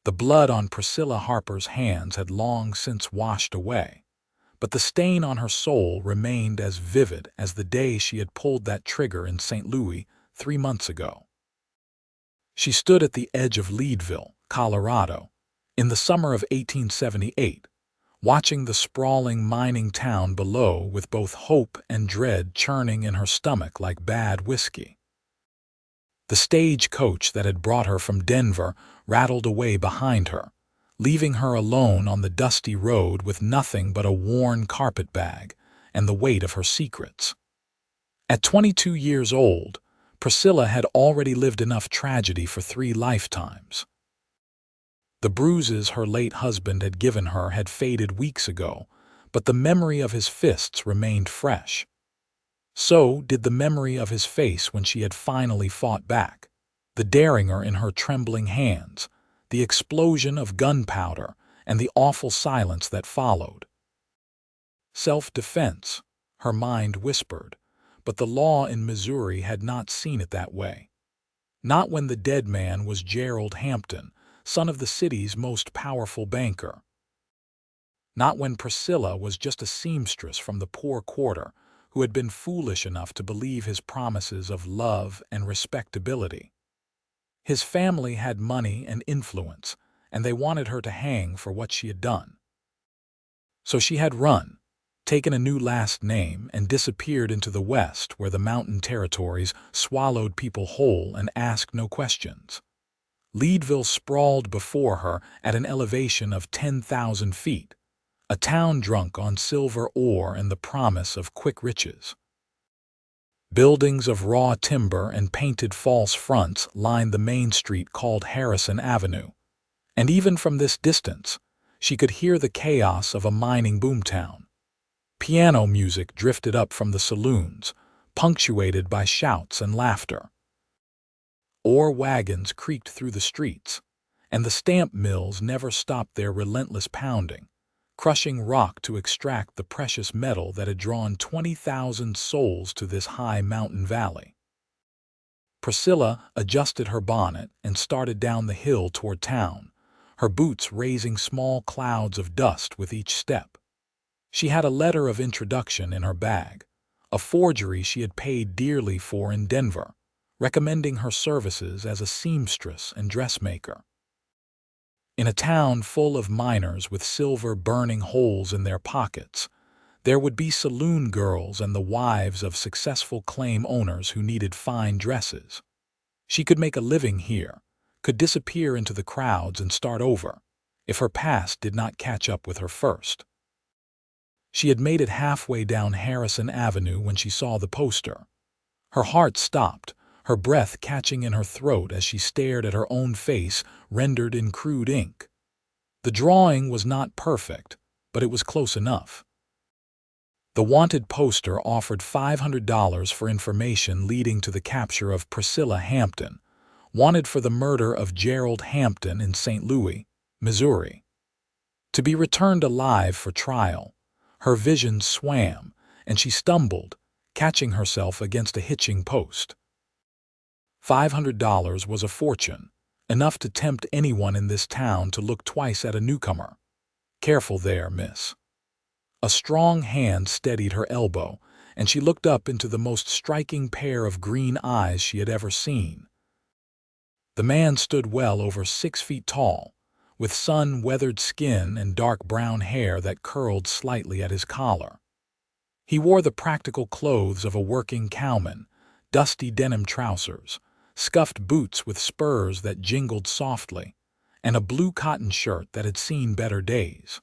The blood on Priscilla Harper's hands had long since washed away, but the stain on her soul remained as vivid as the day she had pulled that trigger in St. Louis 3 months ago. She stood at the edge of Leadville, Colorado, in the summer of 1878, watching the sprawling mining town below with both hope and dread churning in her stomach like bad whiskey. The stagecoach that had brought her from Denver rattled away behind her, leaving her alone on the dusty road with nothing but a worn carpetbag and the weight of her secrets. At 22 years old, Priscilla had already lived enough tragedy for 3 lifetimes. The bruises her late husband had given her had faded weeks ago, but the memory of his fists remained fresh. So did the memory of his face when she had finally fought back, the derringer in her trembling hands, the explosion of gunpowder, and the awful silence that followed. Self-defense, her mind whispered, but the law in Missouri had not seen it that way. Not when the dead man was Gerald Hampton, son of the city's most powerful banker. Not when Priscilla was just a seamstress from the poor quarter who had been foolish enough to believe his promises of love and respectability. His family had money and influence, and they wanted her to hang for what she had done. So she had run, taken a new last name, and disappeared into the West where the mountain territories swallowed people whole and asked no questions. Leadville sprawled before her at an elevation of 10,000 feet, a town drunk on silver ore and the promise of quick riches. Buildings of raw timber and painted false fronts lined the main street called Harrison Avenue, and even from this distance, she could hear the chaos of a mining boomtown. Piano music drifted up from the saloons, punctuated by shouts and laughter. Ore wagons creaked through the streets, and the stamp mills never stopped their relentless pounding, crushing rock to extract the precious metal that had drawn 20,000 souls to this high mountain valley. Priscilla adjusted her bonnet and started down the hill toward town, her boots raising small clouds of dust with each step. She had a letter of introduction in her bag, a forgery she had paid dearly for in Denver, recommending her services as a seamstress and dressmaker. In a town full of miners with silver burning holes in their pockets, there would be saloon girls and the wives of successful claim owners who needed fine dresses. She could make a living here, could disappear into the crowds and start over, if her past did not catch up with her first. She had made it halfway down Harrison Avenue when she saw the poster. Her heart stopped, her breath catching in her throat as she stared at her own face rendered in crude ink. The drawing was not perfect, but it was close enough. The wanted poster offered $500 for information leading to the capture of Priscilla Hampton, wanted for the murder of Gerald Hampton in St. Louis, Missouri. To be returned alive for trial. Her vision swam, and she stumbled, catching herself against a hitching post. $500 was a fortune, enough to tempt anyone in this town to look twice at a newcomer. Careful there, miss. A strong hand steadied her elbow, and she looked up into the most striking pair of green eyes she had ever seen. The man stood well over 6 feet tall, with sun-weathered skin and dark brown hair that curled slightly at his collar. He wore the practical clothes of a working cowman, dusty denim trousers, scuffed boots with spurs that jingled softly, and a blue cotton shirt that had seen better days.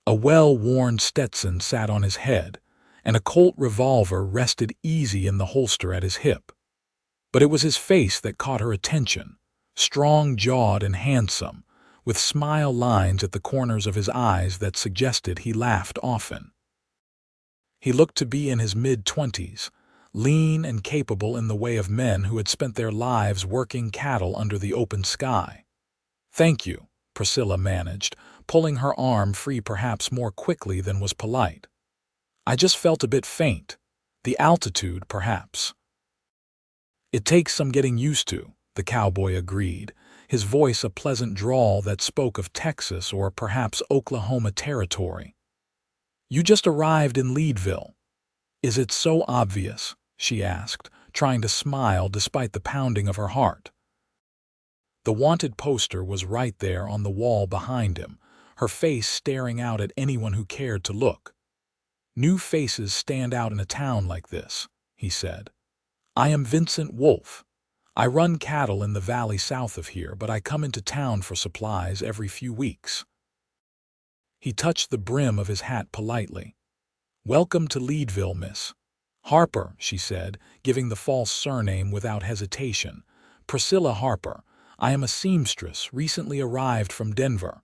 A well-worn Stetson sat on his head, and a Colt revolver rested easy in the holster at his hip. But it was his face that caught her attention, strong-jawed and handsome, with smile lines at the corners of his eyes that suggested he laughed often. He looked to be in his mid-20s, lean and capable in the way of men who had spent their lives working cattle under the open sky. "Thank you," Priscilla managed, pulling her arm free perhaps more quickly than was polite. "I just felt a bit faint. The altitude, perhaps." "It takes some getting used to," the cowboy agreed, his voice a pleasant drawl that spoke of Texas or perhaps Oklahoma territory. "You just arrived in Leadville. Is it so obvious?" she asked, trying to smile despite the pounding of her heart. The wanted poster was right there on the wall behind him, her face staring out at anyone who cared to look. "New faces stand out in a town like this," he said. "I am Vincent Wolfe. I run cattle in the valley south of here, but I come into town for supplies every few weeks." He touched the brim of his hat politely. "Welcome to Leadville, Miss Harper," she said, giving the false surname without hesitation. "Priscilla Harper. I am a seamstress, recently arrived from Denver."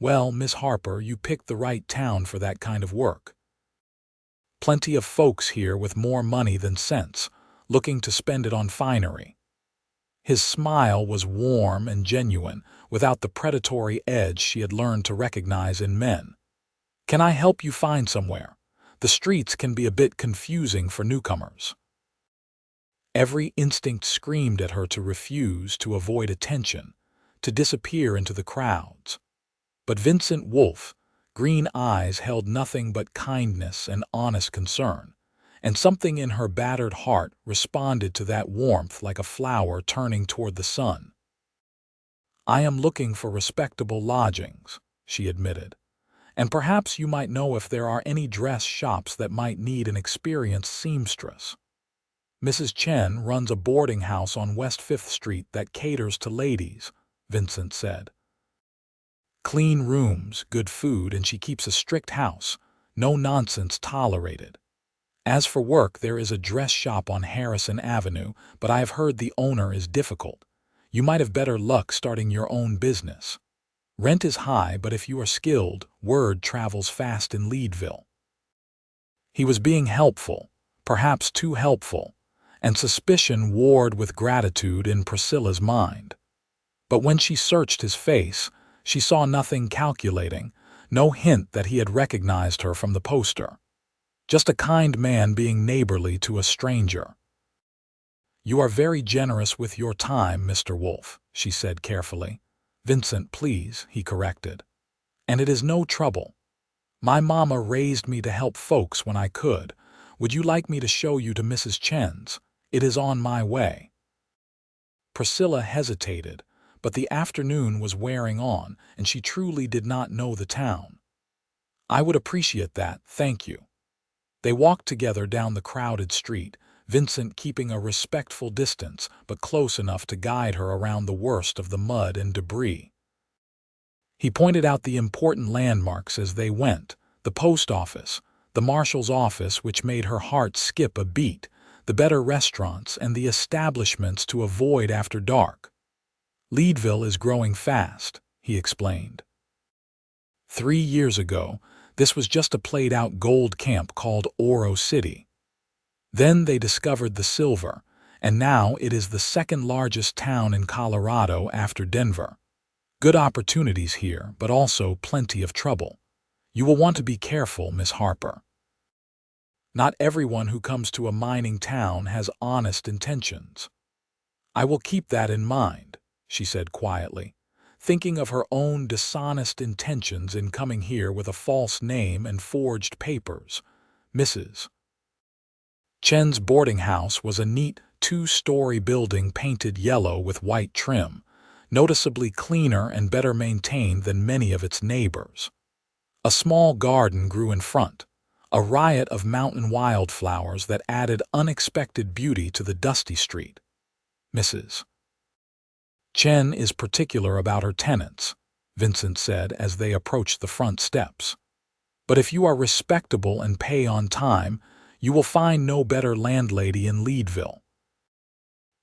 "Well, Miss Harper, you picked the right town for that kind of work. Plenty of folks here with more money than sense, looking to spend it on finery." His smile was warm and genuine, without the predatory edge she had learned to recognize in men. "Can I help you find somewhere? The streets can be a bit confusing for newcomers." Every instinct screamed at her to refuse, to avoid attention, to disappear into the crowds. But Vincent Wolfe, green eyes held nothing but kindness and honest concern, and something in her battered heart responded to that warmth like a flower turning toward the sun. "I am looking for respectable lodgings," she admitted, "and perhaps you might know if there are any dress shops that might need an experienced seamstress." "Mrs. Chen runs a boarding house on West 5th Street that caters to ladies," Vincent said. "Clean rooms, good food, and she keeps a strict house. No nonsense tolerated. As for work, there is a dress shop on Harrison Avenue, but I have heard the owner is difficult. You might have better luck starting your own business. Rent is high, but if you are skilled, word travels fast in Leadville." He was being helpful, perhaps too helpful, and suspicion warred with gratitude in Priscilla's mind. But when she searched his face, she saw nothing calculating, no hint that he had recognized her from the poster. Just a kind man being neighborly to a stranger. "You are very generous with your time, Mr. Wolfe," she said carefully. "Vincent, please," he corrected. "And it is no trouble. My mama raised me to help folks when I could. Would you like me to show you to Mrs. Chen's? It is on my way." Priscilla hesitated, but the afternoon was wearing on, and she truly did not know the town. "I would appreciate that, thank you." They walked together down the crowded street, Vincent keeping a respectful distance, but close enough to guide her around the worst of the mud and debris. He pointed out the important landmarks as they went: the post office, the marshal's office, which made her heart skip a beat, the better restaurants, and the establishments to avoid after dark. "Leadville is growing fast," he explained. 3 years ago, this was just a played-out gold camp called Oro City. Then they discovered the silver, and now it is the second largest town in Colorado after Denver. Good opportunities here, but also plenty of trouble. You will want to be careful, Miss Harper. Not everyone who comes to a mining town has honest intentions." "I will keep that in mind," she said quietly, thinking of her own dishonest intentions in coming here with a false name and forged papers. Mrs. Chen's boarding house was a neat 2-story building painted yellow with white trim, noticeably cleaner and better maintained than many of its neighbors. A small garden grew in front, a riot of mountain wildflowers that added unexpected beauty to the dusty street. "Mrs. Chen is particular about her tenants," Vincent said as they approached the front steps. "But if you are respectable and pay on time, you will find no better landlady in Leadville."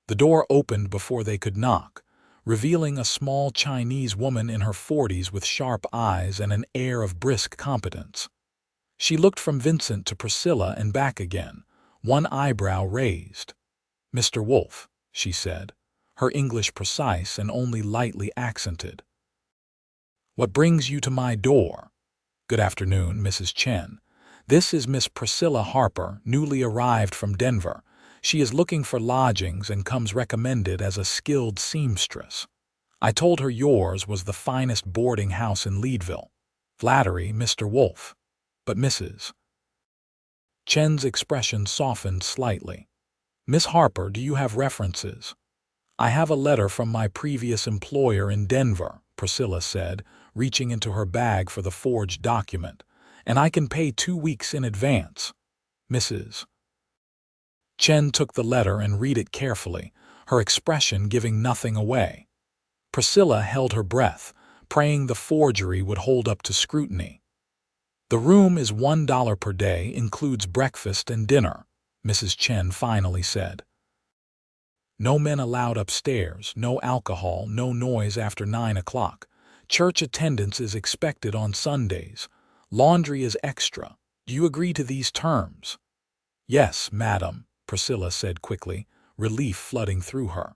The door opened before they could knock, revealing a small Chinese woman in her 40s with sharp eyes and an air of brisk competence. She looked from Vincent to Priscilla and back again, one eyebrow raised. "Mr. Wolfe," she said, her English precise and only lightly accented. "What brings you to my door?" "Good afternoon, Mrs. Chen. This is Miss Priscilla Harper, newly arrived from Denver. She is looking for lodgings and comes recommended as a skilled seamstress. I told her yours was the finest boarding house in Leadville. Flattery, Mr. Wolfe. But Mrs. Chen's expression softened slightly. Miss Harper, do you have references? I have a letter from my previous employer in Denver, Priscilla said, reaching into her bag for the forged document, and I can pay 2 weeks in advance. Mrs. Chen took the letter and read it carefully, her expression giving nothing away. Priscilla held her breath, praying the forgery would hold up to scrutiny. The room is $1 per day, includes breakfast and dinner, Mrs. Chen finally said. No men allowed upstairs, no alcohol, no noise after 9 o'clock. Church attendance is expected on Sundays. Laundry is extra. Do you agree to these terms? Yes, madam, Priscilla said quickly, relief flooding through her.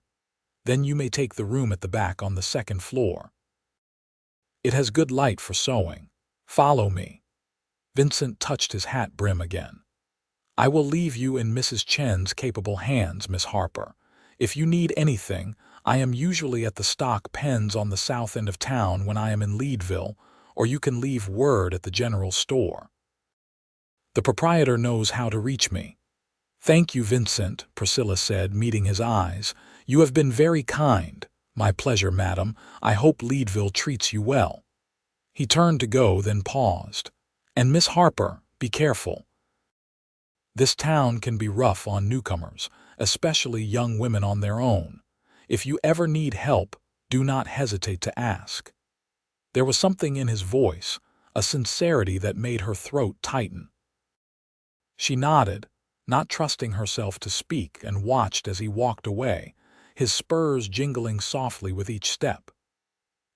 Then you may take the room at the back on the 2nd floor. It has good light for sewing. Follow me. Vincent touched his hat brim again. I will leave you in Mrs. Chen's capable hands, Miss Harper. If you need anything, I am usually at the stock pens on the south end of town when I am in Leadville, or you can leave word at the general store. The proprietor knows how to reach me. Thank you, Vincent, Priscilla said, meeting his eyes. You have been very kind. My pleasure, madam. I hope Leadville treats you well. He turned to go, then paused. And Miss Harper, be careful. This town can be rough on newcomers, especially young women on their own. If you ever need help, do not hesitate to ask. There was something in his voice, a sincerity that made her throat tighten. She nodded, not trusting herself to speak, and watched as he walked away, his spurs jingling softly with each step.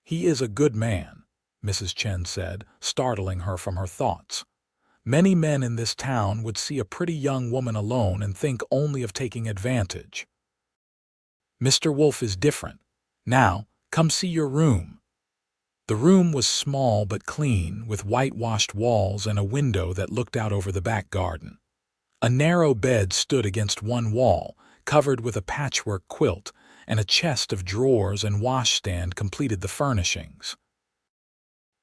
He is a good man, Mrs. Chen said, startling her from her thoughts. Many men in this town would see a pretty young woman alone and think only of taking advantage. Mr. Wolfe is different. Now, come see your room. The room was small but clean, with whitewashed walls and a window that looked out over the back garden. A narrow bed stood against one wall, covered with a patchwork quilt, and a chest of drawers and washstand completed the furnishings.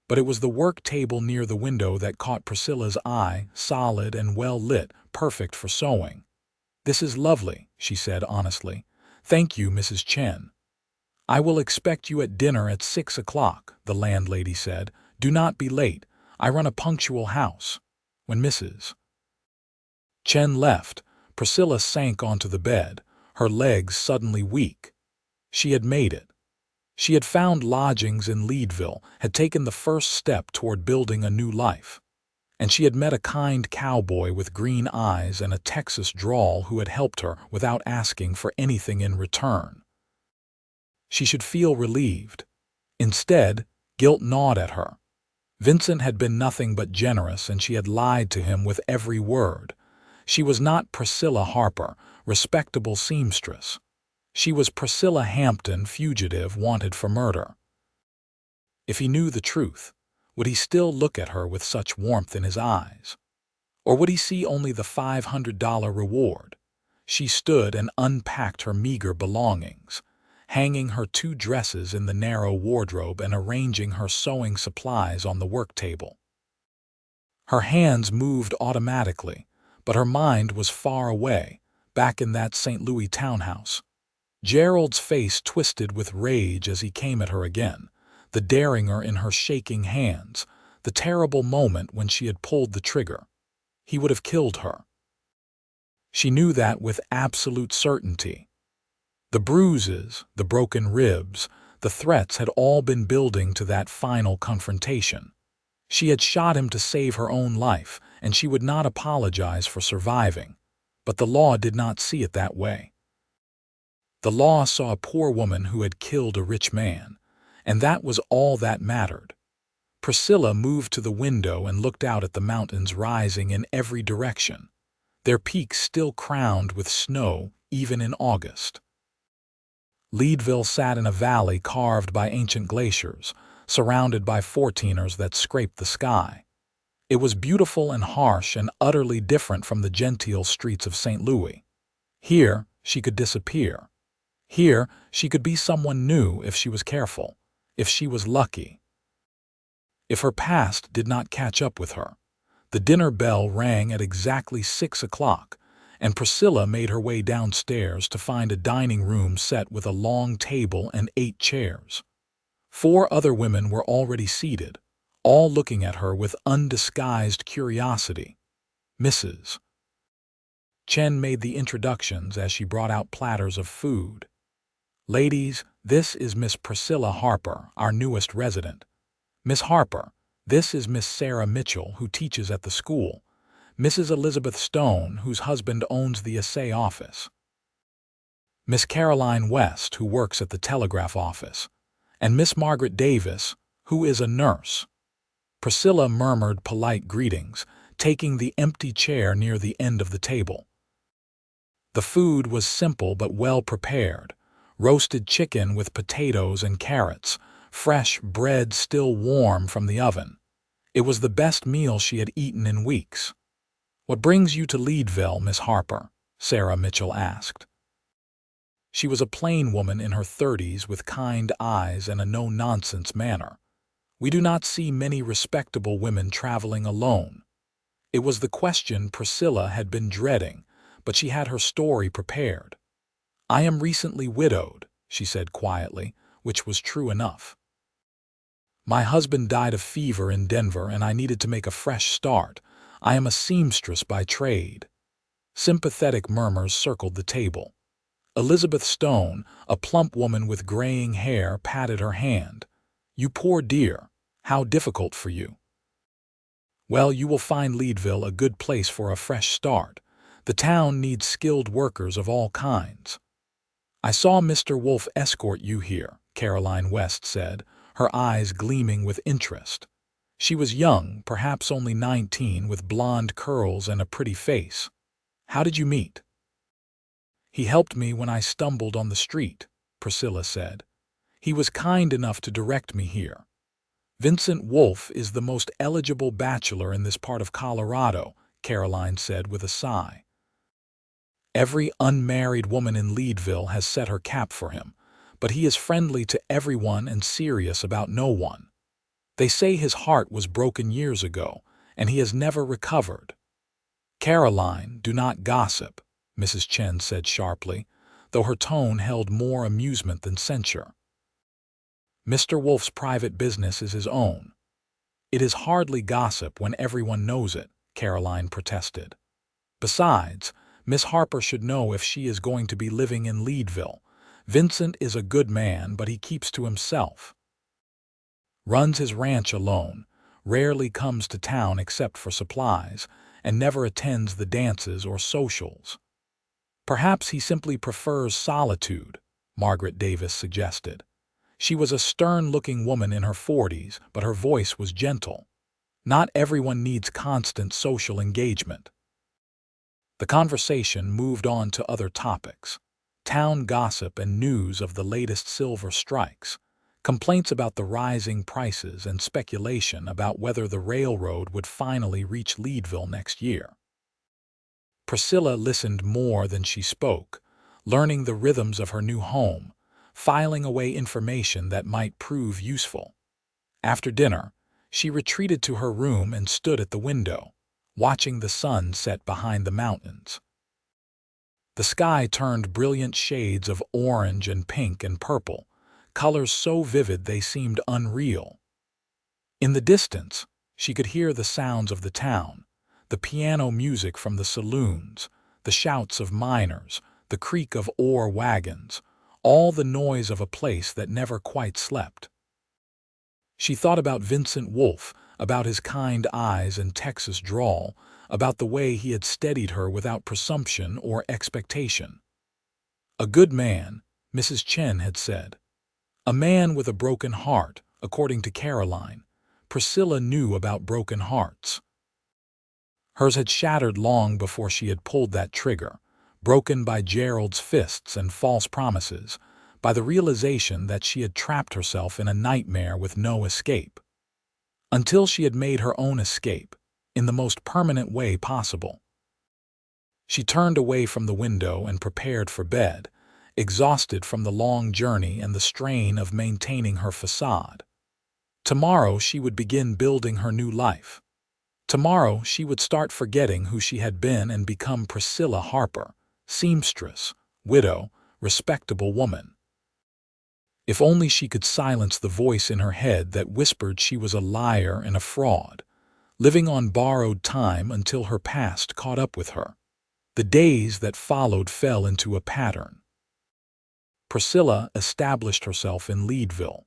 But it was the work table near the window that caught Priscilla's eye, solid and well lit, perfect for sewing. This is lovely, she said honestly. Thank you, Mrs. Chen. I will expect you at dinner at 6 o'clock, the landlady said. Do not be late. I run a punctual house. When Mrs. Chen left, Priscilla sank onto the bed, her legs suddenly weak. She had made it. She had found lodgings in Leadville, had taken the first step toward building a new life. And she had met a kind cowboy with green eyes and a Texas drawl who had helped her without asking for anything in return. She should feel relieved. Instead, guilt gnawed at her. Vincent had been nothing but generous, and she had lied to him with every word. She was not Priscilla Harper, respectable seamstress. She was Priscilla Hampton, fugitive, wanted for murder. If he knew the truth, would he still look at her with such warmth in his eyes? Or would he see only the $500 reward? She stood and unpacked her meager belongings, hanging her 2 dresses in the narrow wardrobe and arranging her sewing supplies on the work table. Her hands moved automatically, but her mind was far away, back in that St. Louis townhouse. Gerald's face twisted with rage as he came at her again, the derringer in her shaking hands, the terrible moment when she had pulled the trigger. He would have killed her. She knew that with absolute certainty. The bruises, the broken ribs, the threats had all been building to that final confrontation. She had shot him to save her own life, and she would not apologize for surviving. But the law did not see it that way. The law saw a poor woman who had killed a rich man, and that was all that mattered. Priscilla moved to the window and looked out at the mountains rising in every direction, their peaks still crowned with snow even in August. Leadville sat in a valley carved by ancient glaciers, surrounded by 14ers that scraped the sky. It was beautiful and harsh and utterly different from the genteel streets of St. Louis. Here, she could disappear. Here, she could be someone new if she was careful, if she was lucky, if her past did not catch up with her. The dinner bell rang at exactly 6 o'clock, and Priscilla made her way downstairs to find a dining room set with a long table and 8 chairs. 4 other women were already seated, all looking at her with undisguised curiosity. Mrs. Chen made the introductions as she brought out platters of food. "Ladies, this is Miss Priscilla Harper, our newest resident. Miss Harper, this is Miss Sarah Mitchell, who teaches at the school. Mrs. Elizabeth Stone, whose husband owns the assay office. Miss Caroline West, who works at the telegraph office. And Miss Margaret Davis, who is a nurse." Priscilla murmured polite greetings, taking the empty chair near the end of the table. The food was simple but well prepared: roasted chicken with potatoes and carrots, fresh bread still warm from the oven. It was the best meal she had eaten in weeks. "What brings you to Leadville, Miss Harper?" Sarah Mitchell asked. She was a plain woman in her 30s with kind eyes and a no-nonsense manner. "We do not see many respectable women traveling alone." It was the question Priscilla had been dreading, but she had her story prepared. "I am recently widowed," she said quietly, which was true enough. "My husband died of fever in Denver and I needed to make a fresh start. I am a seamstress by trade." Sympathetic murmurs circled the table. Elizabeth Stone, a plump woman with graying hair, patted her hand. "You poor dear, how difficult for you." "Well, you will find Leadville a good place for a fresh start. The town needs skilled workers of all kinds." "I saw Mr. Wolfe escort you here," Caroline West said, her eyes gleaming with interest. She was young, perhaps only 19, with blonde curls and a pretty face. "How did you meet?" "He helped me when I stumbled on the street," Priscilla said. "He was kind enough to direct me here. Vincent Wolfe is the most eligible bachelor in this part of Colorado," Caroline said with a sigh. "Every unmarried woman in Leadville has set her cap for him, but he is friendly to everyone and serious about no one. They say his heart was broken years ago, and he has never recovered." "Caroline, do not gossip," Mrs. Chen said sharply, though her tone held more amusement than censure. "Mr. Wolfe's private business is his own." "It is hardly gossip when everyone knows it," Caroline protested. "Besides, Miss Harper should know if she is going to be living in Leadville. Vincent is a good man, but he keeps to himself. Runs his ranch alone, rarely comes to town except for supplies, and never attends the dances or socials." "Perhaps he simply prefers solitude," Margaret Davis suggested. She was a stern-looking woman in her 40s, but her voice was gentle. "Not everyone needs constant social engagement." The conversation moved on to other topics: town gossip and news of the latest silver strikes, complaints about the rising prices, and speculation about whether the railroad would finally reach Leadville next year. Priscilla listened more than she spoke, learning the rhythms of her new home, filing away information that might prove useful. After dinner, she retreated to her room and stood at the window, watching the sun set behind the mountains. The sky turned brilliant shades of orange and pink and purple, colors so vivid they seemed unreal. In the distance, she could hear the sounds of the town, the piano music from the saloons, the shouts of miners, the creak of ore wagons, all the noise of a place that never quite slept. She thought about Vincent Wolfe, about his kind eyes and Texas drawl, about the way he had steadied her without presumption or expectation. "A good man," Mrs. Chen had said. "A man with a broken heart," according to Caroline. Priscilla knew about broken hearts. Hers had shattered long before she had pulled that trigger, broken by Gerald's fists and false promises, by the realization that she had trapped herself in a nightmare with no escape. Until she had made her own escape, in the most permanent way possible. She turned away from the window and prepared for bed, exhausted from the long journey and the strain of maintaining her facade. Tomorrow she would begin building her new life. Tomorrow she would start forgetting who she had been and become Priscilla Harper, seamstress, widow, respectable woman. If only she could silence the voice in her head that whispered she was a liar and a fraud, living on borrowed time until her past caught up with her. The days that followed fell into a pattern. Priscilla established herself in Leadville,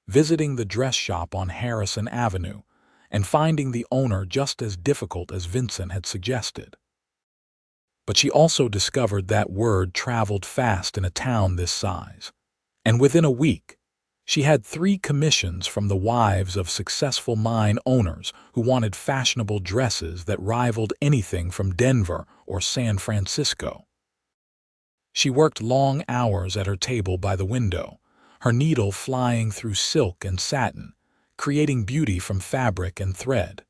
visiting the dress shop on Harrison Avenue and finding the owner just as difficult as Vincent had suggested. But she also discovered that word traveled fast in a town this size, and within a week, she had 3 commissions from the wives of successful mine owners who wanted fashionable dresses that rivaled anything from Denver or San Francisco. She worked long hours at her table by the window, her needle flying through silk and satin, creating beauty from fabric and thread.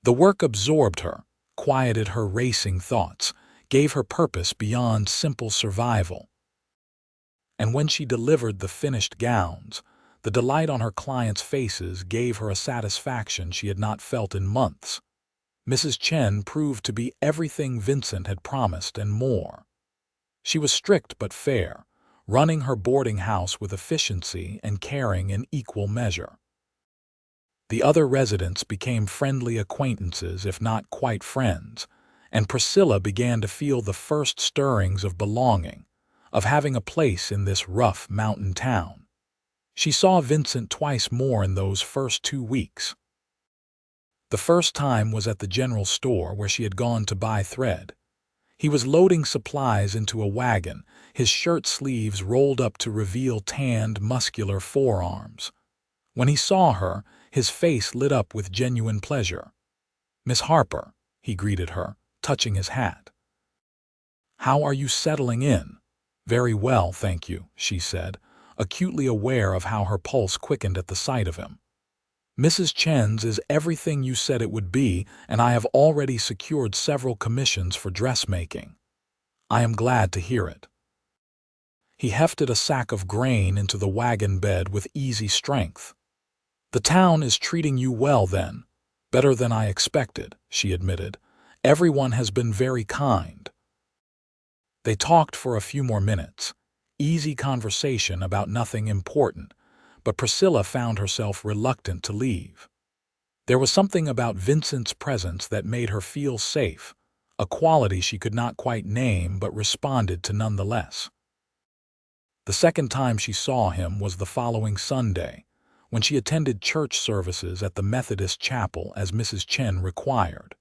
The work absorbed her, quieted her racing thoughts, gave her purpose beyond simple survival. And when she delivered the finished gowns, the delight on her clients' faces gave her a satisfaction she had not felt in months. Mrs. Chen proved to be everything Vincent had promised and more. She was strict but fair, running her boarding house with efficiency and caring in equal measure. The other residents became friendly acquaintances, if not quite friends, and Priscilla began to feel the first stirrings of belonging, of having a place in this rough mountain town. She saw Vincent twice more in those first 2 weeks. The first time was at the general store where she had gone to buy thread. He was loading supplies into a wagon, his shirt sleeves rolled up to reveal tanned, muscular forearms. When he saw her, his face lit up with genuine pleasure. "Miss Harper," he greeted her, touching his hat. "How are you settling in?" "Very well, thank you," she said, acutely aware of how her pulse quickened at the sight of him. "Mrs. Chen's is everything you said it would be, and I have already secured several commissions for dressmaking. I am glad to hear it." He hefted a sack of grain into the wagon bed with easy strength. "The town is treating you well, then." "Better than I expected," she admitted. "Everyone has been very kind." They talked for a few more minutes, easy conversation about nothing important, but Priscilla found herself reluctant to leave. There was something about Vincent's presence that made her feel safe, a quality she could not quite name but responded to nonetheless. The second time she saw him was the following Sunday, when she attended church services at the Methodist chapel as Mrs. Chen required.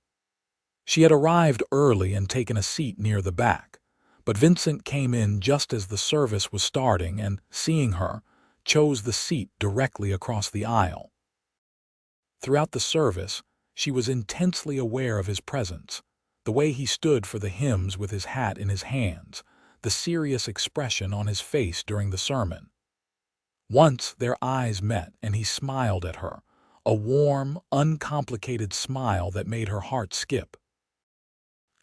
She had arrived early and taken a seat near the back, but Vincent came in just as the service was starting and, seeing her, chose the seat directly across the aisle. Throughout the service, she was intensely aware of his presence, the way he stood for the hymns with his hat in his hands, the serious expression on his face during the sermon. Once their eyes met and he smiled at her, a warm, uncomplicated smile that made her heart skip.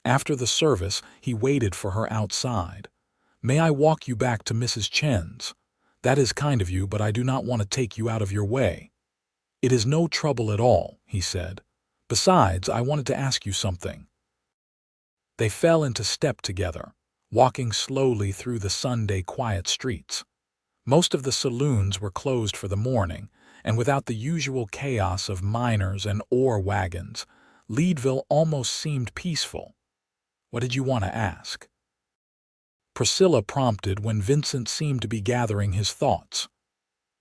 After the service, he waited for her outside. "May I walk you back to Mrs. Chen's? That is kind of you, but I do not want to take you out of your way." "It is no trouble at all," he said. "Besides, I wanted to ask you something." They fell into step together, walking slowly through the Sunday quiet streets. Most of the saloons were closed for the morning, and without the usual chaos of miners and ore wagons, Leadville almost seemed peaceful. "What did you want to ask?" Priscilla prompted when Vincent seemed to be gathering his thoughts.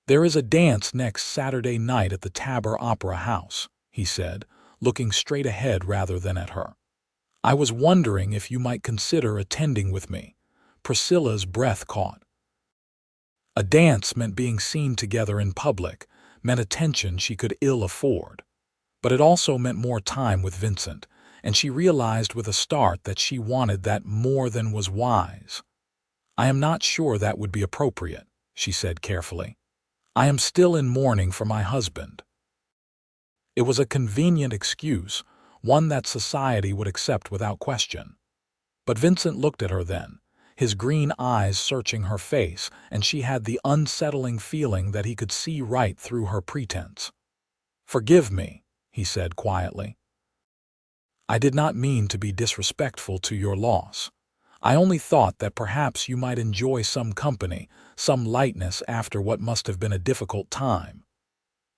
"There is a dance next Saturday night at the Tabor Opera House," he said, looking straight ahead rather than at her. "I was wondering if you might consider attending with me." Priscilla's breath caught. A dance meant being seen together in public, meant attention she could ill afford. But it also meant more time with Vincent, and she realized with a start that she wanted that more than was wise. "I am not sure that would be appropriate," she said carefully. "I am still in mourning for my husband." It was a convenient excuse, one that society would accept without question. But Vincent looked at her then, his green eyes searching her face, and she had the unsettling feeling that he could see right through her pretense. "Forgive me," he said quietly. "I did not mean to be disrespectful to your loss. I only thought that perhaps you might enjoy some company, some lightness after what must have been a difficult time."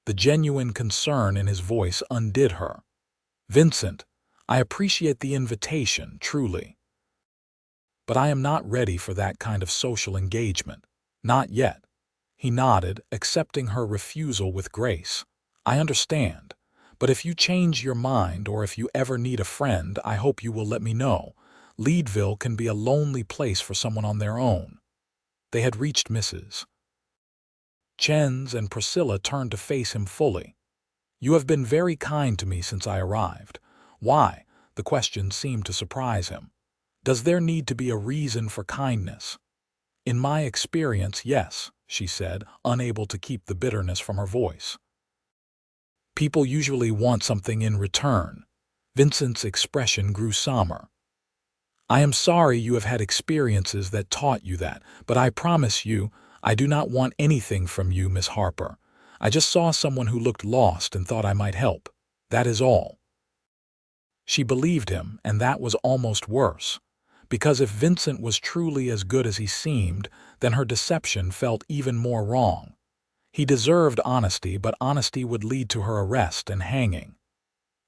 The genuine concern in his voice undid her. "Vincent, I appreciate the invitation, truly. But I am not ready for that kind of social engagement. Not yet." He nodded, accepting her refusal with grace. "I understand. But if you change your mind or if you ever need a friend, I hope you will let me know. Leadville can be a lonely place for someone on their own." They had reached Mrs. Chen's, and Priscilla turned to face him fully. "You have been very kind to me since I arrived." "Why?" The question seemed to surprise him. "Does there need to be a reason for kindness?" "In my experience, yes," she said, unable to keep the bitterness from her voice. "People usually want something in return." Vincent's expression grew somber. "I am sorry you have had experiences that taught you that, but I promise you, I do not want anything from you, Miss Harper. I just saw someone who looked lost and thought I might help. That is all." She believed him, and that was almost worse. Because if Vincent was truly as good as he seemed, then her deception felt even more wrong. He deserved honesty, but honesty would lead to her arrest and hanging.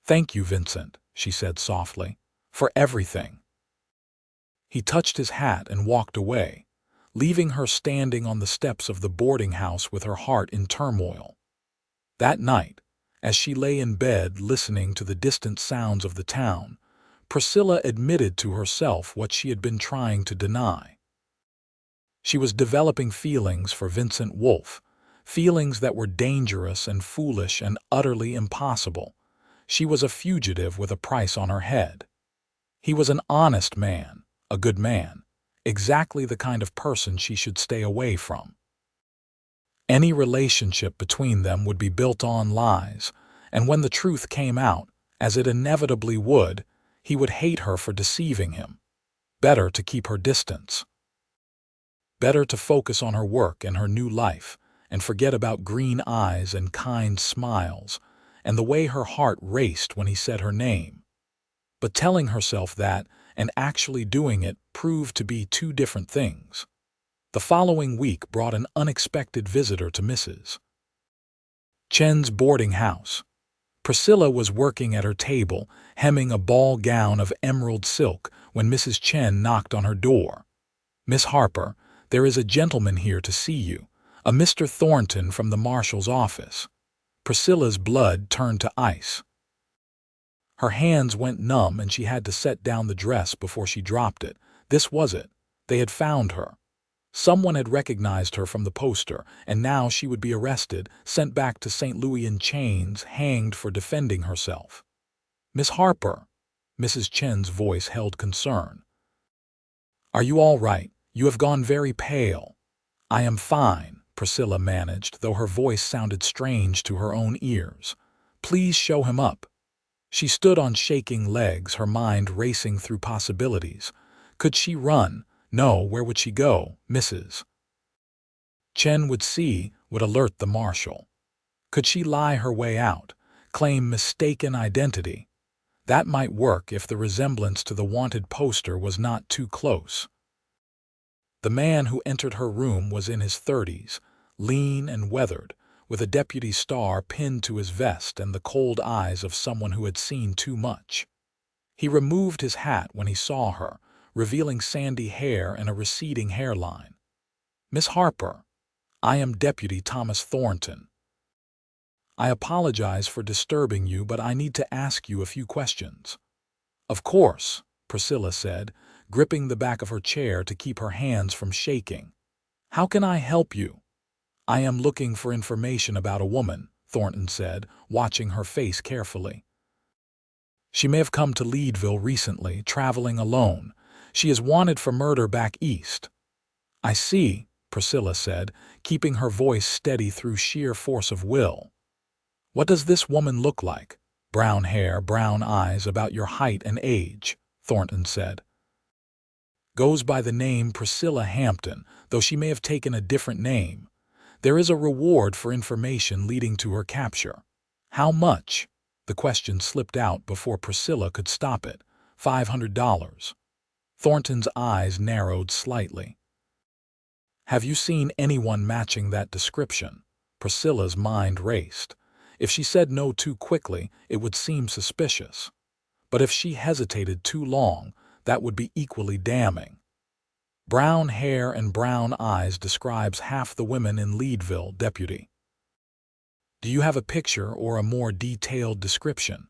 "Thank you, Vincent," she said softly, "for everything." He touched his hat and walked away, leaving her standing on the steps of the boarding house with her heart in turmoil. That night, as she lay in bed listening to the distant sounds of the town, Priscilla admitted to herself what she had been trying to deny. She was developing feelings for Vincent Wolfe, feelings that were dangerous and foolish and utterly impossible. She was a fugitive with a price on her head. He was an honest man, a good man, exactly the kind of person she should stay away from. Any relationship between them would be built on lies, and when the truth came out, as it inevitably would, he would hate her for deceiving him. Better to keep her distance. Better to focus on her work and her new life, and forget about green eyes and kind smiles, and the way her heart raced when he said her name. But telling herself that, and actually doing it, proved to be two different things. The following week brought an unexpected visitor to Mrs. Chen's boarding house. Priscilla was working at her table, hemming a ball gown of emerald silk, when Mrs. Chen knocked on her door. "Miss Harper, there is a gentleman here to see you, a Mr. Thornton from the marshal's office." Priscilla's blood turned to ice. Her hands went numb and she had to set down the dress before she dropped it. This was it. They had found her. Someone had recognized her from the poster, and now she would be arrested, sent back to St. Louis in chains, hanged for defending herself. "Miss Harper," Mrs. Chen's voice held concern. "Are you all right? You have gone very pale." "I am fine," Priscilla managed, though her voice sounded strange to her own ears. "Please show him up." She stood on shaking legs, her mind racing through possibilities. Could she run? No, where would she go? Mrs. Chen would see, would alert the marshal. Could she lie her way out, claim mistaken identity? That might work if the resemblance to the wanted poster was not too close. The man who entered her room was in his 30s, lean and weathered, with a deputy star pinned to his vest and the cold eyes of someone who had seen too much. He removed his hat when he saw her, revealing sandy hair and a receding hairline. "Miss Harper, I am Deputy Thomas Thornton. I apologize for disturbing you, but I need to ask you a few questions." "Of course," Priscilla said, gripping the back of her chair to keep her hands from shaking. "How can I help you?" "I am looking for information about a woman," Thornton said, watching her face carefully. "She may have come to Leadville recently, traveling alone. She is wanted for murder back east." "I see," Priscilla said, keeping her voice steady through sheer force of will. "What does this woman look like?" "Brown hair, brown eyes, about your height and age," Thornton said. Goes by the name Priscilla Hampton, though she may have taken a different name. There is a reward for information leading to her capture. How much? The question slipped out before Priscilla could stop it. $500. Thornton's eyes narrowed slightly. Have you seen anyone matching that description? Priscilla's mind raced. If she said no too quickly, it would seem suspicious. But if she hesitated too long, that would be equally damning. Brown hair and brown eyes describes half the women in Leadville, deputy. Do you have a picture or a more detailed description?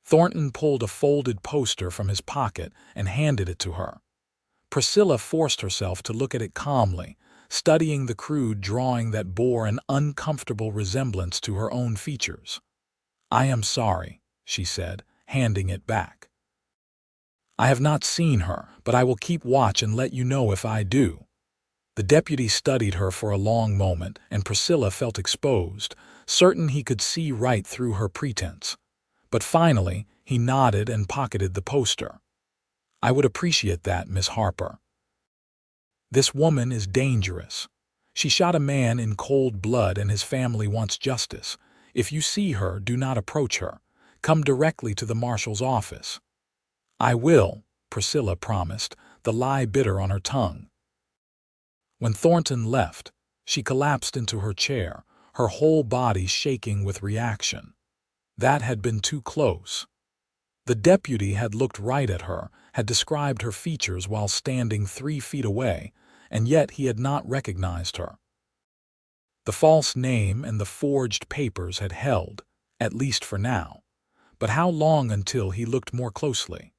Thornton pulled a folded poster from his pocket and handed it to her. Priscilla forced herself to look at it calmly, studying the crude drawing that bore an uncomfortable resemblance to her own features. I am sorry, she said, handing it back. I have not seen her, but I will keep watch and let you know if I do. The deputy studied her for a long moment, and Priscilla felt exposed, certain he could see right through her pretense. But finally, he nodded and pocketed the poster. I would appreciate that, Miss Harper. This woman is dangerous. She shot a man in cold blood and his family wants justice. If you see her, do not approach her. Come directly to the marshal's office. I will, Priscilla promised, the lie bitter on her tongue. When Thornton left, she collapsed into her chair, her whole body shaking with reaction. That had been too close. The deputy had looked right at her, had described her features while standing 3 feet away, and yet he had not recognized her. The false name and the forged papers had held, at least for now. But how long until he looked more closely?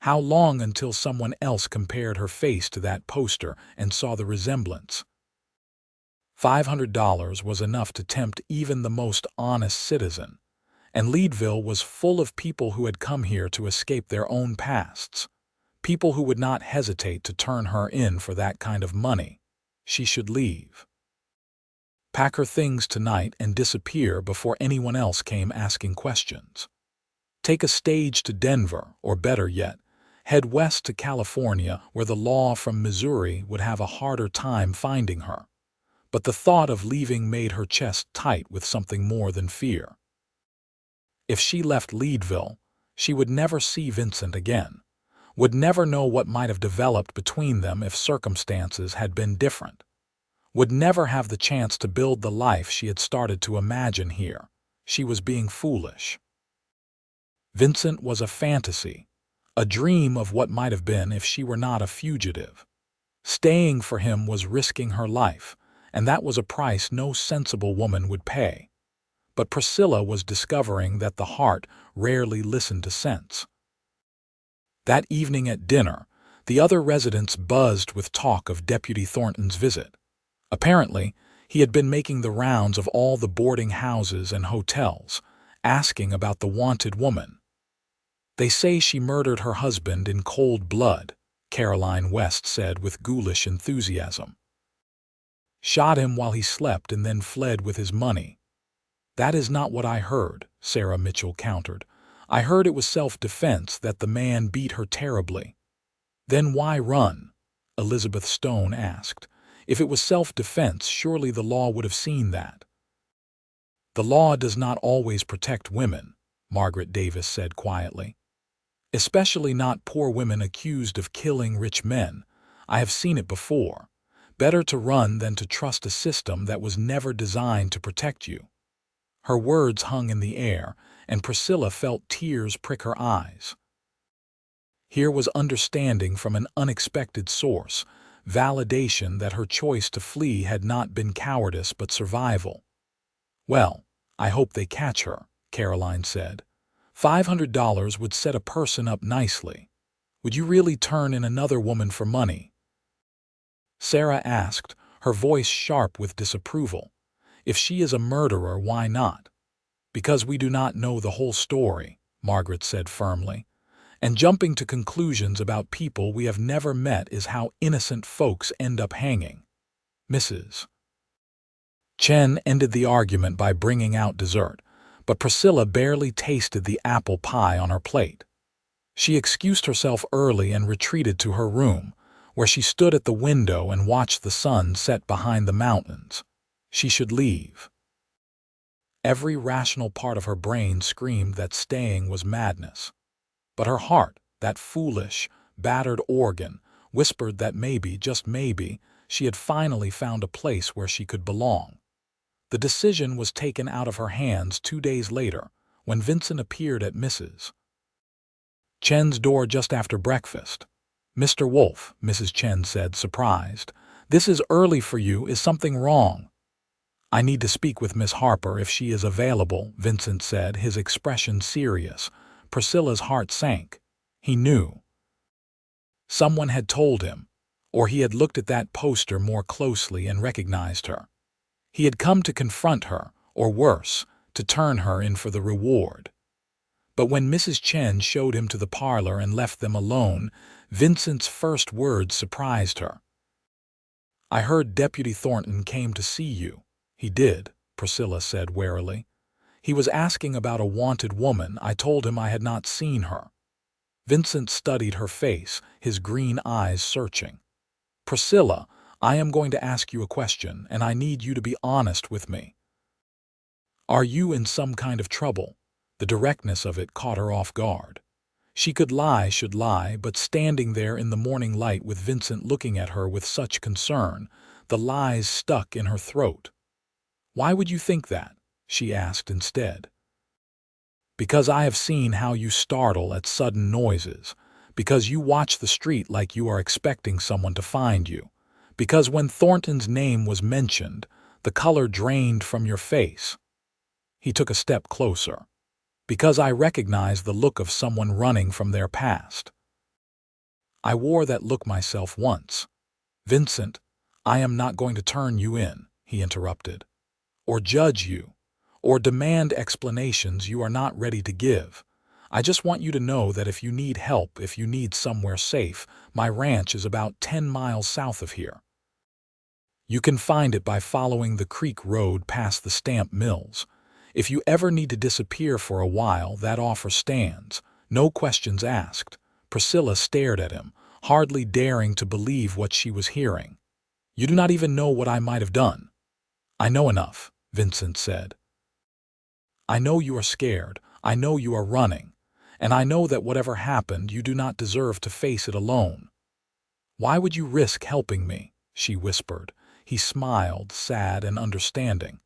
How long until someone else compared her face to that poster and saw the resemblance? $500 was enough to tempt even the most honest citizen, and Leadville was full of people who had come here to escape their own pasts, people who would not hesitate to turn her in for that kind of money. She should leave. Pack her things tonight and disappear before anyone else came asking questions. Take a stage to Denver, or better yet, head west to California, where the law from Missouri would have a harder time finding her. But the thought of leaving made her chest tight with something more than fear. If she left Leadville, she would never see Vincent again, would never know what might have developed between them if circumstances had been different, would never have the chance to build the life she had started to imagine here. She was being foolish. Vincent was a fantasy, a dream of what might have been if she were not a fugitive. Staying for him was risking her life, and that was a price no sensible woman would pay. But Priscilla was discovering that the heart rarely listened to sense. That evening at dinner, the other residents buzzed with talk of Deputy Thornton's visit. Apparently, he had been making the rounds of all the boarding houses and hotels, asking about the wanted woman. They say she murdered her husband in cold blood, Caroline West said with ghoulish enthusiasm. Shot him while he slept and then fled with his money. That is not what I heard, Sarah Mitchell countered. I heard it was self-defense, that the man beat her terribly. Then why run? Elizabeth Stone asked. If it was self-defense, surely the law would have seen that. The law does not always protect women, Margaret Davis said quietly. Especially not poor women accused of killing rich men. I have seen it before. Better to run than to trust a system that was never designed to protect you. Her words hung in the air, and Priscilla felt tears prick her eyes. Here was understanding from an unexpected source, validation that her choice to flee had not been cowardice but survival. Well, I hope they catch her, Caroline said. $500 would set a person up nicely. Would you really turn in another woman for money? Sarah asked, her voice sharp with disapproval. If she is a murderer, why not? Because we do not know the whole story, Margaret said firmly. And jumping to conclusions about people we have never met is how innocent folks end up hanging. Mrs. Chen ended the argument by bringing out dessert, but Priscilla barely tasted the apple pie on her plate. She excused herself early and retreated to her room, where she stood at the window and watched the sun set behind the mountains. She should leave. Every rational part of her brain screamed that staying was madness. But her heart, that foolish, battered organ, whispered that maybe, just maybe, she had finally found a place where she could belong. The decision was taken out of her hands 2 days later, when Vincent appeared at Mrs. Chen's door just after breakfast. "Mr. Wolfe," Mrs. Chen said, surprised. "This is early for you. Is something wrong?" "I need to speak with Miss Harper if she is available," Vincent said, his expression serious. Priscilla's heart sank. He knew. Someone had told him, or he had looked at that poster more closely and recognized her. He had come to confront her, or worse, to turn her in for the reward. But when Mrs. Chen showed him to the parlor and left them alone, Vincent's first words surprised her. "I heard Deputy Thornton came to see you." "He did," Priscilla said warily. "He was asking about a wanted woman. I told him I had not seen her." Vincent studied her face, his green eyes searching. "Priscilla, I am going to ask you a question, and I need you to be honest with me. Are you in some kind of trouble?" The directness of it caught her off guard. She could lie, should lie, but standing there in the morning light with Vincent looking at her with such concern, the lies stuck in her throat. "Why would you think that?" she asked instead. "Because I have seen how you startle at sudden noises. Because you watch the street like you are expecting someone to find you. Because when Thornton's name was mentioned, the color drained from your face." He took a step closer. "Because I recognize the look of someone running from their past. I wore that look myself once." "Vincent, I am not going to turn you in," he interrupted, "or judge you, or demand explanations you are not ready to give. I just want you to know that if you need help, if you need somewhere safe, my ranch is about 10 miles south of here. You can find it by following the creek road past the stamp mills. If you ever need to disappear for a while, that offer stands. No questions asked." Priscilla stared at him, hardly daring to believe what she was hearing. "You do not even know what I might have done." "I know enough," Vincent said. "I know you are scared. I know you are running. And I know that whatever happened, you do not deserve to face it alone." "Why would you risk helping me?" she whispered. He smiled, sad and understanding.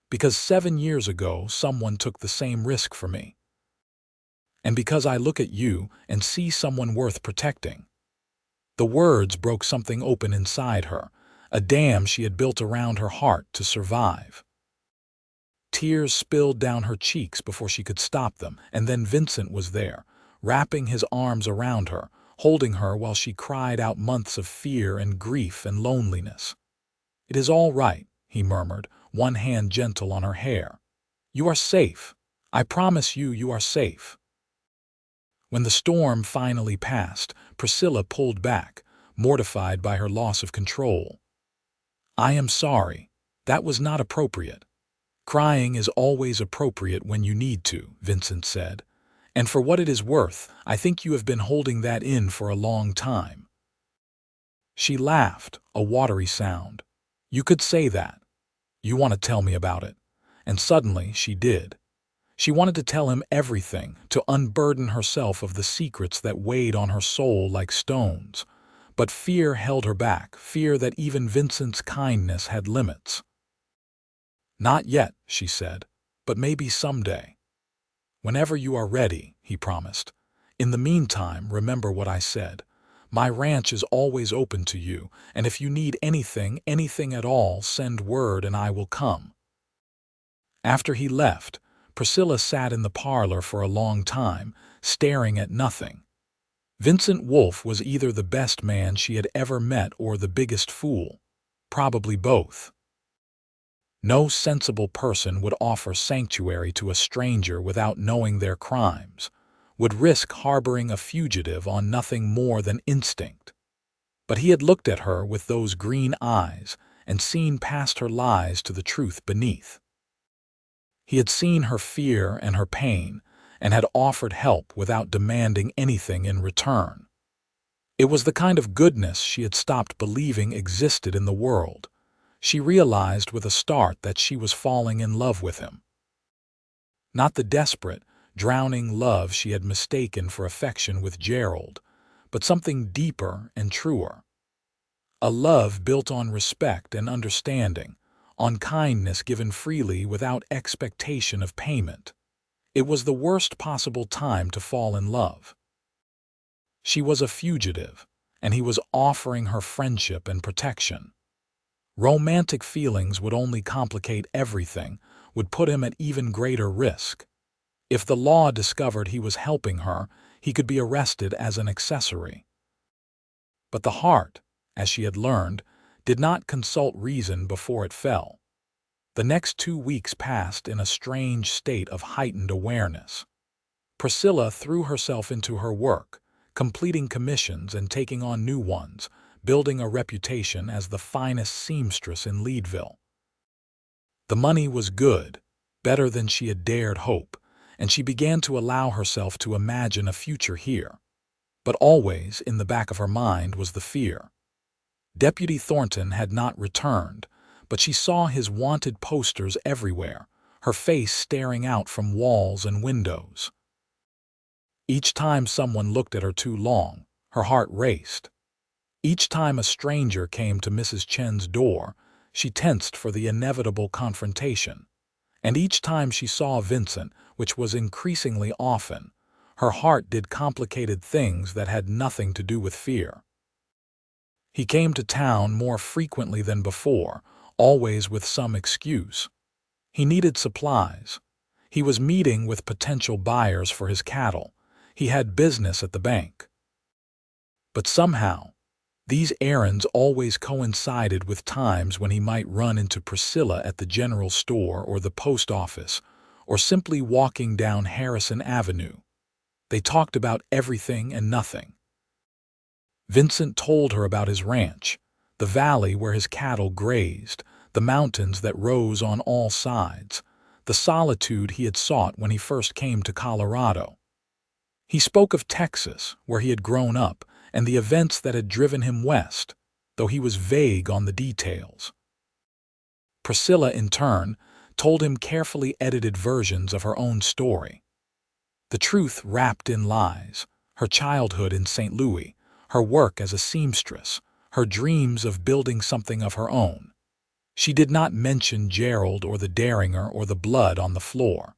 "Because 7 years ago, someone took the same risk for me. And because I look at you and see someone worth protecting." The words broke something open inside her, a dam she had built around her heart to survive. Tears spilled down her cheeks before she could stop them, and then Vincent was there, wrapping his arms around her, holding her while she cried out months of fear and grief and loneliness. "It is all right," he murmured, one hand gentle on her hair. "You are safe. I promise you, you are safe." When the storm finally passed, Priscilla pulled back, mortified by her loss of control. "I am sorry. That was not appropriate." "Crying is always appropriate when you need to," Vincent said. "And for what it is worth, I think you have been holding that in for a long time." She laughed, a watery sound. "You could say that. You want to tell me about it." And suddenly she did. She wanted to tell him everything, to unburden herself of the secrets that weighed on her soul like stones. But fear held her back, fear that even Vincent's kindness had limits. "Not yet," she said, "but maybe someday." "Whenever you are ready," he promised. "In the meantime, remember what I said. My ranch is always open to you, and if you need anything, anything at all, send word and I will come." After he left, Priscilla sat in the parlor for a long time, staring at nothing. Vincent Wolfe was either the best man she had ever met or the biggest fool. Probably both. No sensible person would offer sanctuary to a stranger without knowing their crimes, would risk harboring a fugitive on nothing more than instinct. But he had looked at her with those green eyes and seen past her lies to the truth beneath. He had seen her fear and her pain, and had offered help without demanding anything in return. It was the kind of goodness she had stopped believing existed in the world. She realized with a start that she was falling in love with him. Not the desperate, drowning love she had mistaken for affection with Gerald, but something deeper and truer. A love built on respect and understanding, on kindness given freely without expectation of payment. It was the worst possible time to fall in love. She was a fugitive, and he was offering her friendship and protection. Romantic feelings would only complicate everything, would put him at even greater risk. If the law discovered he was helping her, he could be arrested as an accessory. But the heart, as she had learned, did not consult reason before it fell. The next 2 weeks passed in a strange state of heightened awareness. Priscilla threw herself into her work, completing commissions and taking on new ones, building a reputation as the finest seamstress in Leadville. The money was good, better than she had dared hope, and she began to allow herself to imagine a future here. But always in the back of her mind was the fear. Deputy Thornton had not returned, but she saw his wanted posters everywhere, her face staring out from walls and windows. Each time someone looked at her too long, her heart raced. Each time a stranger came to Mrs. Chen's door, she tensed for the inevitable confrontation. And each time she saw Vincent, which was increasingly often, her heart did complicated things that had nothing to do with fear. He came to town more frequently than before, always with some excuse. He needed supplies. He was meeting with potential buyers for his cattle. He had business at the bank. But somehow, these errands always coincided with times when he might run into Priscilla at the general store or the post office, or simply walking down Harrison Avenue. They talked about everything and nothing. Vincent told her about his ranch, the valley where his cattle grazed, the mountains that rose on all sides, the solitude he had sought when he first came to Colorado. He spoke of Texas, where he had grown up, and the events that had driven him west, though he was vague on the details. Priscilla, in turn, told him carefully edited versions of her own story. The truth wrapped in lies, her childhood in St. Louis, her work as a seamstress, her dreams of building something of her own. She did not mention Gerald or the Derringer or the blood on the floor.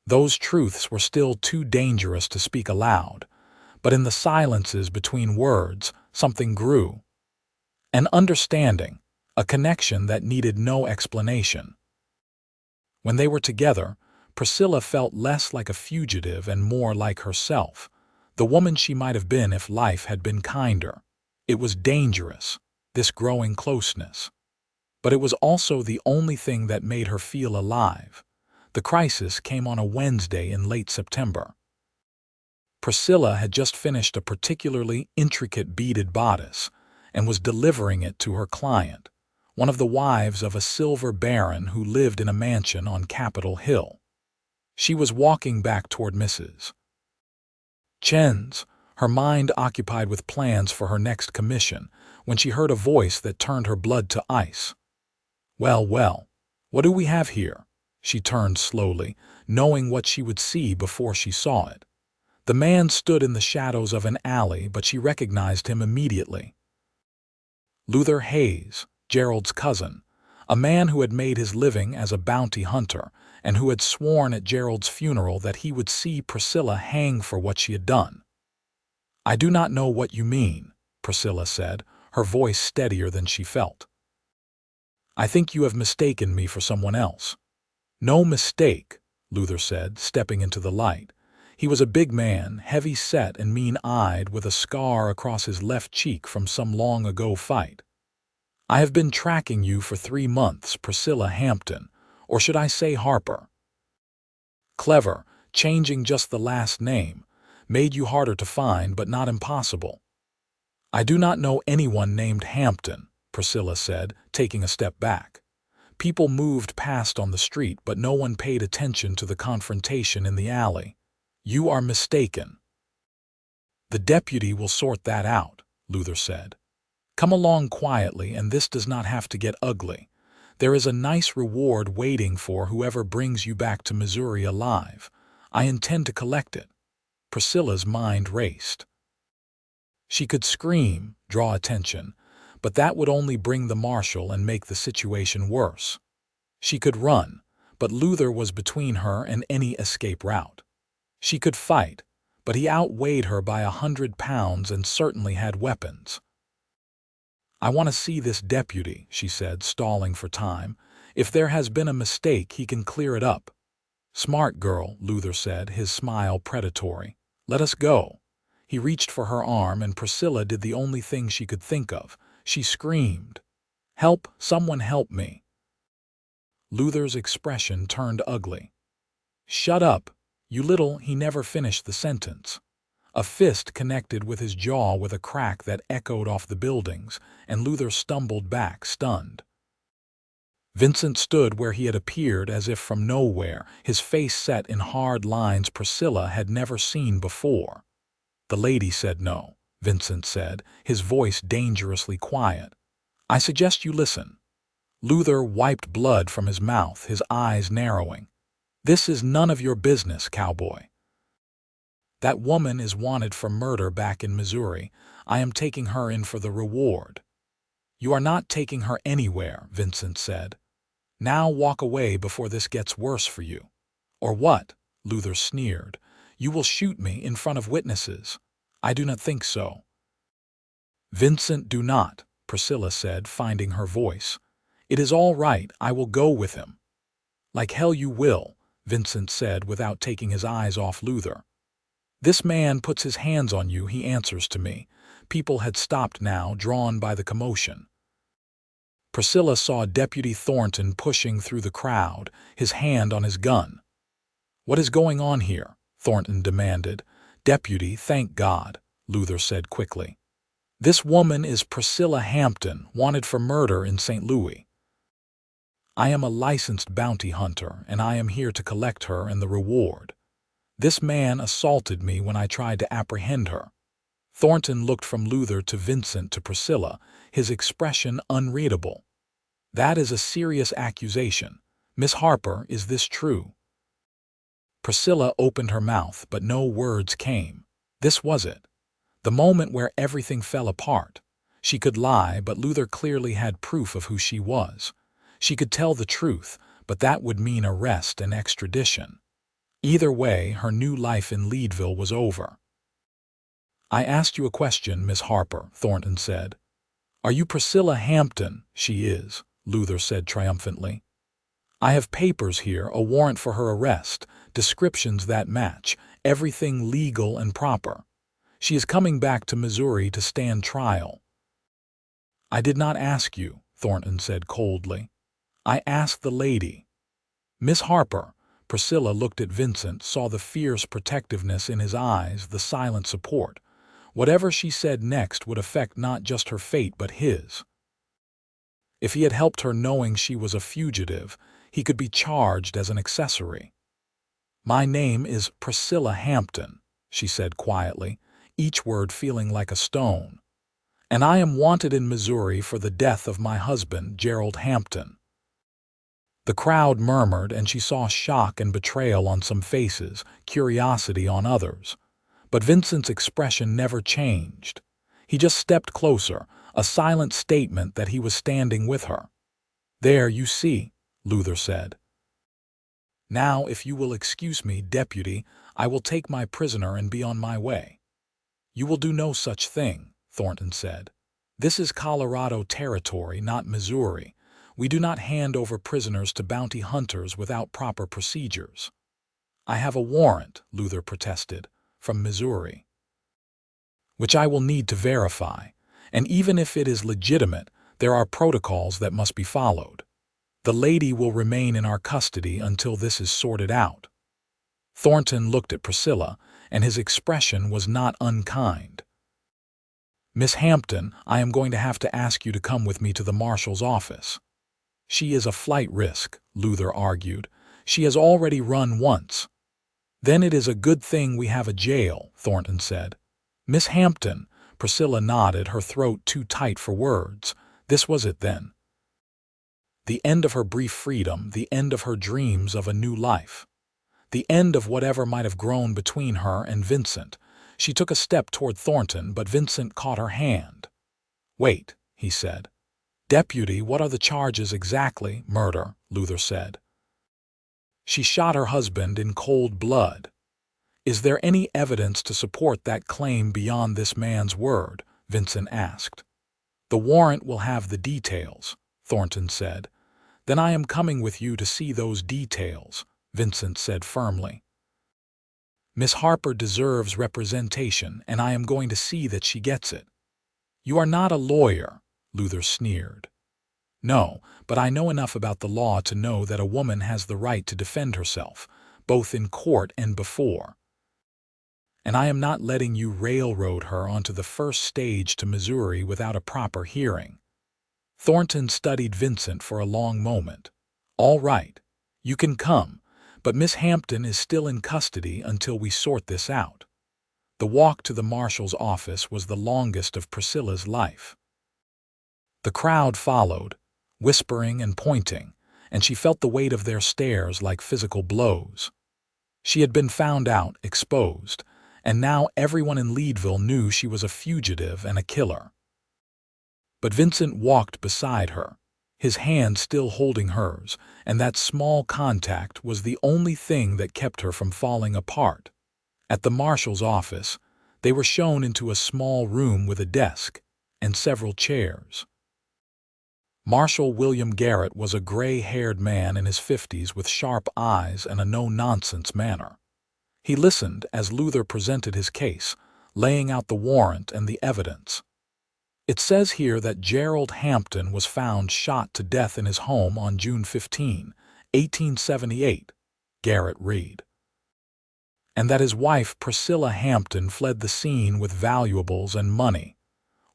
Those truths were still too dangerous to speak aloud, but in the silences between words, something grew. An understanding, a connection that needed no explanation. When they were together, Priscilla felt less like a fugitive and more like herself, the woman she might have been if life had been kinder. It was dangerous, this growing closeness. But it was also the only thing that made her feel alive. The crisis came on a Wednesday in late September. Priscilla had just finished a particularly intricate beaded bodice and was delivering it to her client, one of the wives of a silver baron who lived in a mansion on Capitol Hill. She was walking back toward Mrs. Chen's, her mind occupied with plans for her next commission, when she heard a voice that turned her blood to ice. "Well, well, what do we have here?" She turned slowly, knowing what she would see before she saw it. The man stood in the shadows of an alley, but she recognized him immediately. Luther Hayes, Gerald's cousin, a man who had made his living as a bounty hunter and who had sworn at Gerald's funeral that he would see Priscilla hang for what she had done. "I do not know what you mean," Priscilla said, her voice steadier than she felt. "I think you have mistaken me for someone else." "No mistake," Luther said, stepping into the light. He was a big man, heavy-set and mean-eyed, with a scar across his left cheek from some long-ago fight. "I have been tracking you for 3 months, Priscilla Hampton, or should I say Harper? Clever, changing just the last name, made you harder to find but not impossible." "I do not know anyone named Hampton," Priscilla said, taking a step back. People moved past on the street, but no one paid attention to the confrontation in the alley. "You are mistaken." "The deputy will sort that out," Luther said. "Come along quietly, and this does not have to get ugly. There is a nice reward waiting for whoever brings you back to Missouri alive. I intend to collect it." Priscilla's mind raced. She could scream, draw attention, but that would only bring the marshal and make the situation worse. She could run, but Luther was between her and any escape route. She could fight, but he outweighed her by 100 pounds and certainly had weapons. "I want to see this deputy," she said, stalling for time. "If there has been a mistake, he can clear it up." "Smart girl," Luther said, his smile predatory. "Let us go." He reached for her arm, and Priscilla did the only thing she could think of. She screamed, "Help! Someone help me!" Luther's expression turned ugly. "Shut up, you little—" He never finished the sentence. A fist connected with his jaw with a crack that echoed off the buildings, and Luther stumbled back, stunned. Vincent stood where he had appeared as if from nowhere, his face set in hard lines Priscilla had never seen before. "The lady said no," Vincent said, his voice dangerously quiet. "I suggest you listen." Luther wiped blood from his mouth, his eyes narrowing. "This is none of your business, Cowboy. That woman is wanted for murder back in Missouri. I am taking her in for the reward." "You are not taking her anywhere," Vincent said. "Now walk away before this gets worse for you." "Or what?" Luther sneered. "You will shoot me in front of witnesses." "I do not think so." "Vincent, do not," Priscilla said, finding her voice. "It is all right, I will go with him." "Like hell you will," Vincent said without taking his eyes off Luther. "This man puts his hands on you, he answers to me." People had stopped now, drawn by the commotion. Priscilla saw Deputy Thornton pushing through the crowd, his hand on his gun. "What is going on here?" Thornton demanded. "Deputy, thank God," Luther said quickly. "This woman is Priscilla Hampton, wanted for murder in St. Louis. I am a licensed bounty hunter, and I am here to collect her and the reward. This man assaulted me when I tried to apprehend her." Thornton looked from Luther to Vincent to Priscilla, his expression unreadable. "That is a serious accusation. Miss Harper, is this true?" Priscilla opened her mouth, but no words came. This was it. The moment where everything fell apart. She could lie, but Luther clearly had proof of who she was. She could tell the truth, but that would mean arrest and extradition. Either way, her new life in Leadville was over. "I asked you a question, Miss Harper," Thornton said. "Are you Priscilla Hampton?" "She is," Luther said triumphantly. "I have papers here, a warrant for her arrest, descriptions that match, everything legal and proper. She is coming back to Missouri to stand trial." "I did not ask you," Thornton said coldly. "I asked the lady." "Miss Harper." Priscilla looked at Vincent, saw the fierce protectiveness in his eyes, the silent support. Whatever she said next would affect not just her fate but his. If he had helped her knowing she was a fugitive, he could be charged as an accessory. "My name is Priscilla Hampton," she said quietly, each word feeling like a stone. "And I am wanted in Missouri for the death of my husband, Gerald Hampton." The crowd murmured, and she saw shock and betrayal on some faces, curiosity on others. But Vincent's expression never changed. He just stepped closer, a silent statement that he was standing with her. "There, you see," Luther said. "Now, if you will excuse me, Deputy, I will take my prisoner and be on my way." "You will do no such thing," Thornton said. "This is Colorado territory, not Missouri. We do not hand over prisoners to bounty hunters without proper procedures." "I have a warrant," Luther protested, "from Missouri, which I will need to verify. And even if it is legitimate, there are protocols that must be followed. The lady will remain in our custody until this is sorted out." Thornton looked at Priscilla, and his expression was not unkind. "Miss Hampton, I am going to have to ask you to come with me to the marshal's office." "She is a flight risk," Luther argued. "She has already run once." "Then it is a good thing we have a jail," Thornton said. Miss Hampton, Priscilla nodded, her throat too tight for words. This was it then. The end of her brief freedom, the end of her dreams of a new life. The end of whatever might have grown between her and Vincent. She took a step toward Thornton, but Vincent caught her hand. "Wait," he said. "Deputy, what are the charges exactly?" "Murder," Luther said. "She shot her husband in cold blood." "Is there any evidence to support that claim beyond this man's word?" Vincent asked. "The warrant will have the details," Thornton said. "Then I am coming with you to see those details," Vincent said firmly. "Miss Harper deserves representation, and I am going to see that she gets it." "You are not a lawyer," Luther sneered. "No, but I know enough about the law to know that a woman has the right to defend herself, both in court and before. And I am not letting you railroad her onto the first stage to Missouri without a proper hearing." Thornton studied Vincent for a long moment. "All right, you can come, but Miss Hampton is still in custody until we sort this out." The walk to the marshal's office was the longest of Priscilla's life. The crowd followed, whispering and pointing, and she felt the weight of their stares like physical blows. She had been found out, exposed, and now everyone in Leadville knew she was a fugitive and a killer. But Vincent walked beside her, his hand still holding hers, and that small contact was the only thing that kept her from falling apart. At the marshal's office, they were shown into a small room with a desk and several chairs. Marshal William Garrett was a gray-haired man in his 50s with sharp eyes and a no-nonsense manner. He listened as Luther presented his case, laying out the warrant and the evidence. "It says here that Gerald Hampton was found shot to death in his home on June 15, 1878, Garrett read. "And that his wife Priscilla Hampton fled the scene with valuables and money.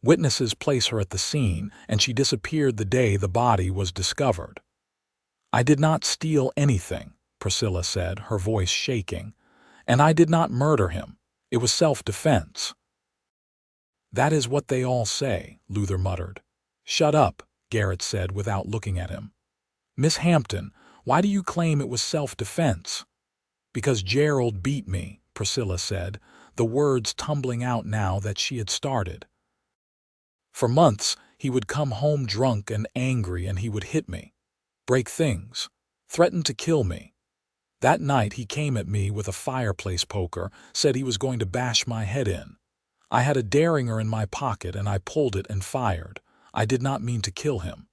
Witnesses place her at the scene, and she disappeared the day the body was discovered." "I did not steal anything," Priscilla said, her voice shaking. "And I did not murder him. It was self-defense." "That is what they all say," Luther muttered. "Shut up," Garrett said without looking at him. "Miss Hampton, why do you claim it was self-defense?" "Because Gerald beat me," Priscilla said, the words tumbling out now that she had started. "For months, he would come home drunk and angry, and he would hit me, break things, threaten to kill me. That night he came at me with a fireplace poker, said he was going to bash my head in. I had a Derringer in my pocket and I pulled it and fired. I did not mean to kill him.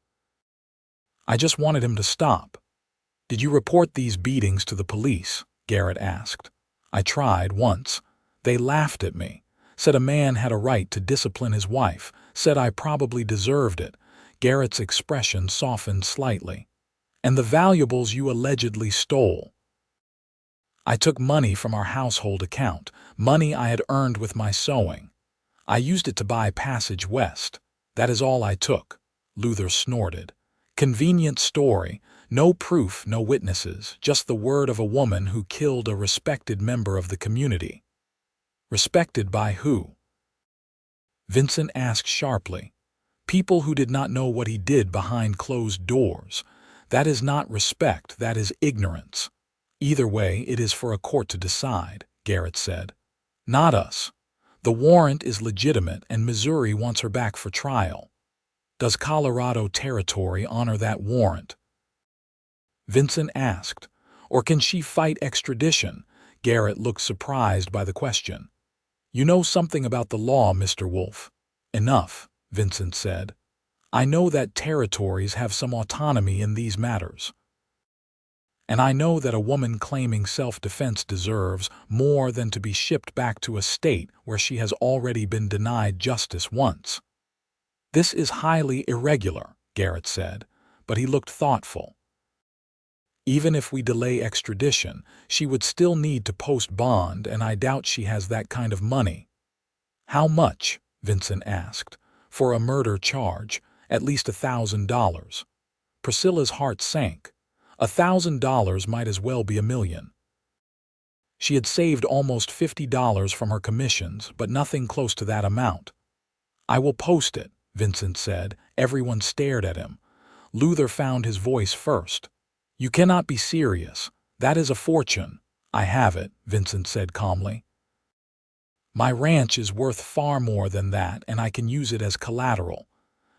I just wanted him to stop." "Did you report these beatings to the police?" Garrett asked. "I tried once. They laughed at me, said a man had a right to discipline his wife, said I probably deserved it." Garrett's expression softened slightly. "And the valuables you allegedly stole?" "I took money from our household account, money I had earned with my sewing. I used it to buy passage west. That is all I took," Luther snorted. "Convenient story, no proof, no witnesses, just the word of a woman who killed a respected member of the community." "Respected by who?" Vincent asked sharply. "People who did not know what he did behind closed doors. That is not respect, that is ignorance. Either way, it is for a court to decide," Garrett said. "Not us. The warrant is legitimate and Missouri wants her back for trial. Does Colorado territory honor that warrant?" Vincent asked. "Or can she fight extradition?" Garrett looked surprised by the question. "You know something about the law, Mr. Wolfe." "Enough," Vincent said. "I know that territories have some autonomy in these matters. And I know that a woman claiming self-defense deserves more than to be shipped back to a state where she has already been denied justice once." "This is highly irregular," Garrett said, but he looked thoughtful. "Even if we delay extradition, she would still need to post bond, and I doubt she has that kind of money." "How much?" Vincent asked. "For a murder charge, at least $1,000. Priscilla's heart sank. $1,000 might as well be $1 million. She had saved almost $50 from her commissions, but nothing close to that amount. "I will post it," Vincent said. Everyone stared at him. Luther found his voice first. "You cannot be serious. That is a fortune." "I have it," Vincent said calmly. "My ranch is worth far more than that, and I can use it as collateral.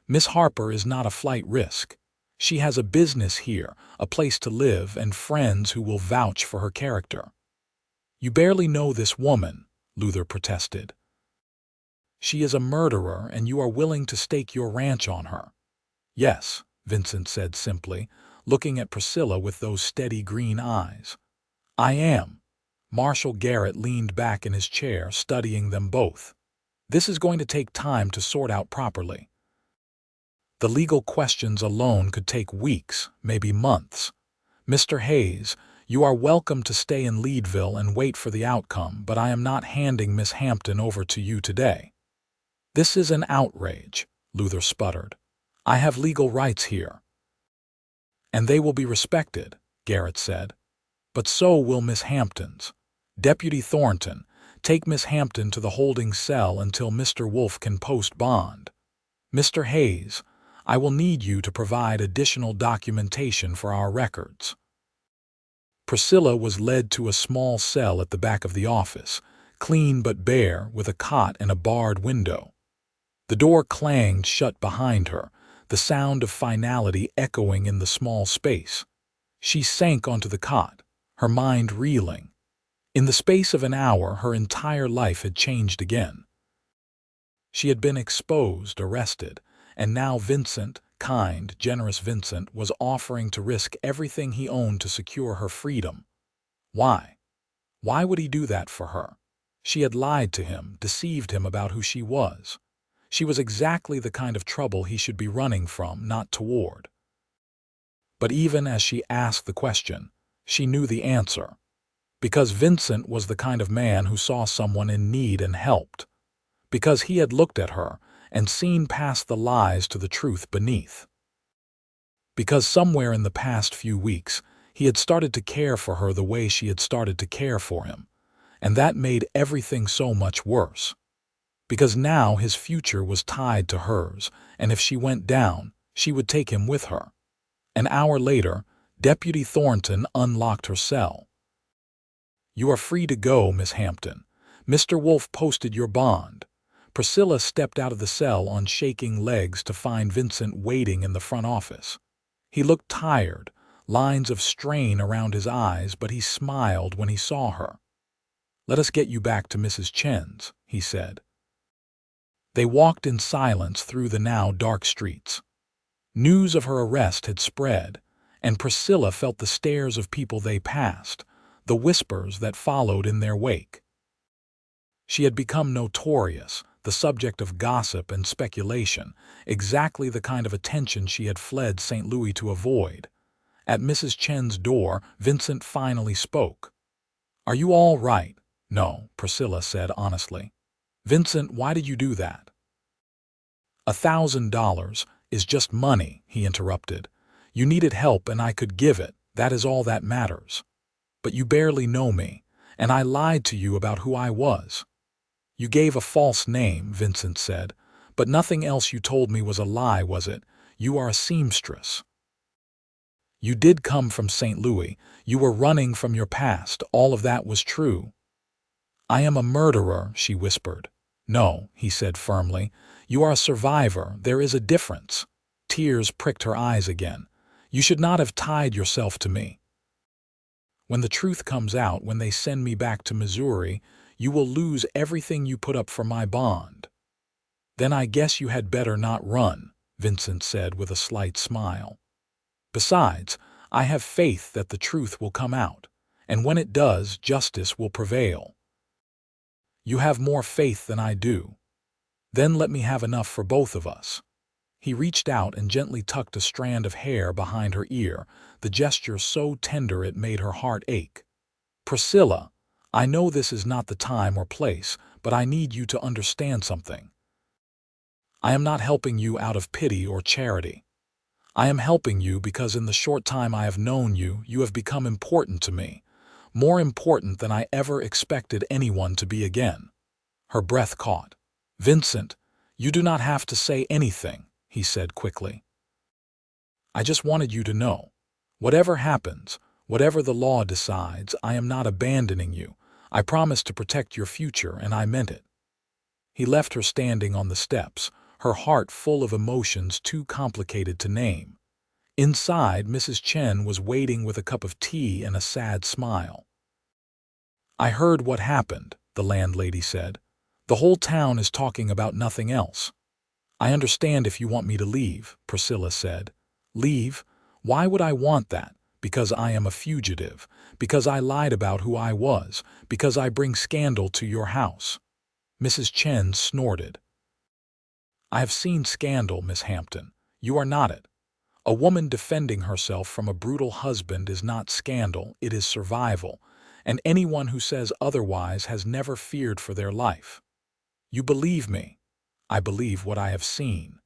Miss Harper is not a flight risk. She has a business here, a place to live, and friends who will vouch for her character." "You barely know this woman," Luther protested. "She is a murderer, and you are willing to stake your ranch on her." "Yes," Vincent said simply, looking at Priscilla with those steady green eyes. "I am." Marshal Garrett leaned back in his chair, studying them both. "This is going to take time to sort out properly. The legal questions alone could take weeks, maybe months. Mr. Hayes, you are welcome to stay in Leadville and wait for the outcome, but I am not handing Miss Hampton over to you today." "This is an outrage," Luther sputtered. "I have legal rights here." "And they will be respected," Garrett said. "But so will Miss Hampton's. Deputy Thornton, take Miss Hampton to the holding cell until Mr. Wolfe can post bond. Mr. Hayes, I will need you to provide additional documentation for our records." Priscilla was led to a small cell at the back of the office, clean but bare, with a cot and a barred window. The door clanged shut behind her, the sound of finality echoing in the small space. She sank onto the cot, her mind reeling. In the space of an hour, her entire life had changed again. She had been exposed, arrested, and now Vincent, kind, generous Vincent, was offering to risk everything he owned to secure her freedom. Why? Why would he do that for her? She had lied to him, deceived him about who she was. She was exactly the kind of trouble he should be running from, not toward. But even as she asked the question, she knew the answer. Because Vincent was the kind of man who saw someone in need and helped. Because he had looked at her and seen past the lies to the truth beneath. Because somewhere in the past few weeks, he had started to care for her the way she had started to care for him, and that made everything so much worse. Because now his future was tied to hers, and if she went down, she would take him with her. An hour later, Deputy Thornton unlocked her cell. "You are free to go, Miss Hampton. Mr. Wolfe posted your bond." Priscilla stepped out of the cell on shaking legs to find Vincent waiting in the front office. He looked tired, lines of strain around his eyes, but he smiled when he saw her. "Let us get you back to Mrs. Chen's," he said. They walked in silence through the now dark streets. News of her arrest had spread, and Priscilla felt the stares of people they passed, the whispers that followed in their wake. She had become notorious, the subject of gossip and speculation, exactly the kind of attention she had fled St. Louis to avoid. At Mrs. Chen's door, Vincent finally spoke. "Are you all right?" "No," Priscilla said honestly. "Vincent, why did you do that?" $1,000 is just money," he interrupted. "You needed help and I could give it. That is all that matters. But you barely know me, and I lied to you about who I was." "You gave a false name," Vincent said, "but nothing else you told me was a lie, was it? You are a seamstress. You did come from St. Louis. You were running from your past. All of that was true." "I am a murderer," she whispered. "No," he said firmly. "You are a survivor. There is a difference." Tears pricked her eyes again. "You should not have tied yourself to me. When the truth comes out, when they send me back to Missouri, you will lose everything you put up for my bond." "Then I guess you had better not run," Vincent said with a slight smile. "Besides, I have faith that the truth will come out, and when it does, justice will prevail." "You have more faith than I do. Then let me have enough for both of us." He reached out and gently tucked a strand of hair behind her ear, the gesture so tender it made her heart ache. "Priscilla, I know this is not the time or place, but I need you to understand something. I am not helping you out of pity or charity. I am helping you because in the short time I have known you, you have become important to me, more important than I ever expected anyone to be again. Her breath caught. "Vincent, you do not have to say anything," he said quickly. "I just wanted you to know. Whatever happens, whatever the law decides, I am not abandoning you. I promised to protect your future, and I meant it." He left her standing on the steps, her heart full of emotions too complicated to name. Inside, Mrs. Chen was waiting with a cup of tea and a sad smile. "I heard what happened," the landlady said. "The whole town is talking about nothing else." "I understand if you want me to leave," Priscilla said. "Leave? Why would I want that? Because I am a fugitive, because I lied about who I was, because I bring scandal to your house." Mrs. Chen snorted. "I have seen scandal, Miss Hampton. You are not it. A woman defending herself from a brutal husband is not scandal, it is survival, and anyone who says otherwise has never feared for their life. You believe me. I believe what I have seen.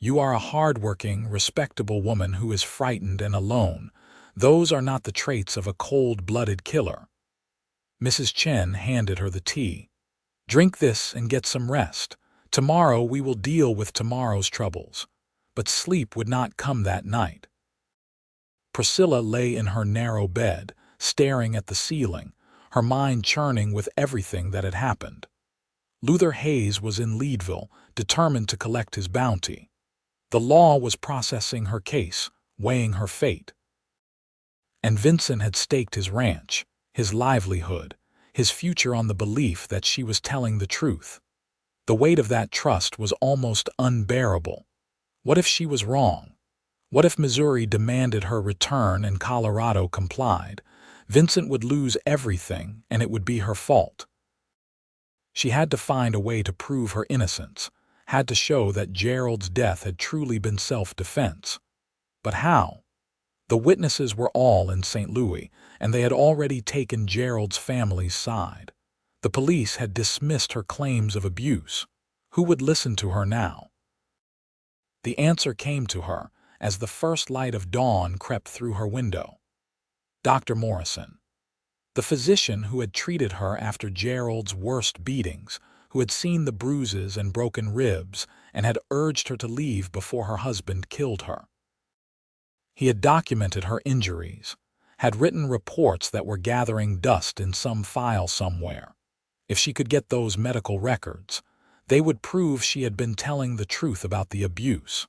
You are a hard-working, respectable woman who is frightened and alone. Those are not the traits of a cold-blooded killer." Mrs. Chen handed her the tea. "Drink this and get some rest. Tomorrow we will deal with tomorrow's troubles." But sleep would not come that night. Priscilla lay in her narrow bed, staring at the ceiling, her mind churning with everything that had happened. Luther Hayes was in Leadville, determined to collect his bounty. The law was processing her case, weighing her fate. And Vincent had staked his ranch, his livelihood, his future on the belief that she was telling the truth. The weight of that trust was almost unbearable. What if she was wrong? What if Missouri demanded her return and Colorado complied? Vincent would lose everything, and it would be her fault. She had to find a way to prove her innocence, had to show that Gerald's death had truly been self-defense. But how? The witnesses were all in St. Louis, and they had already taken Gerald's family's side. The police had dismissed her claims of abuse. Who would listen to her now? The answer came to her as the first light of dawn crept through her window. Dr. Morrison, the physician who had treated her after Gerald's worst beatings, who had seen the bruises and broken ribs and had urged her to leave before her husband killed her. He had documented her injuries, had written reports that were gathering dust in some file somewhere. If she could get those medical records, they would prove she had been telling the truth about the abuse.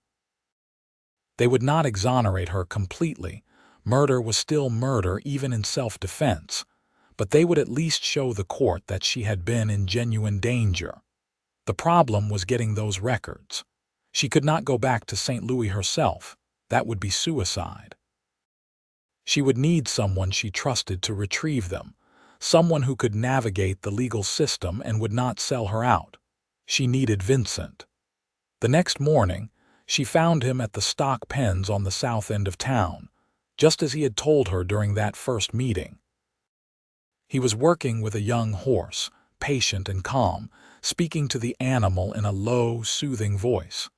They would not exonerate her completely. Murder was still murder even in self-defense, but they would at least show the court that she had been in genuine danger. The problem was getting those records. She could not go back to St. Louis herself. That would be suicide. She would need someone she trusted to retrieve them, someone who could navigate the legal system and would not sell her out. She needed Vincent. The next morning, she found him at the stock pens on the south end of town, just as he had told her during that first meeting. He was working with a young horse, patient and calm, speaking to the animal in a low, soothing voice.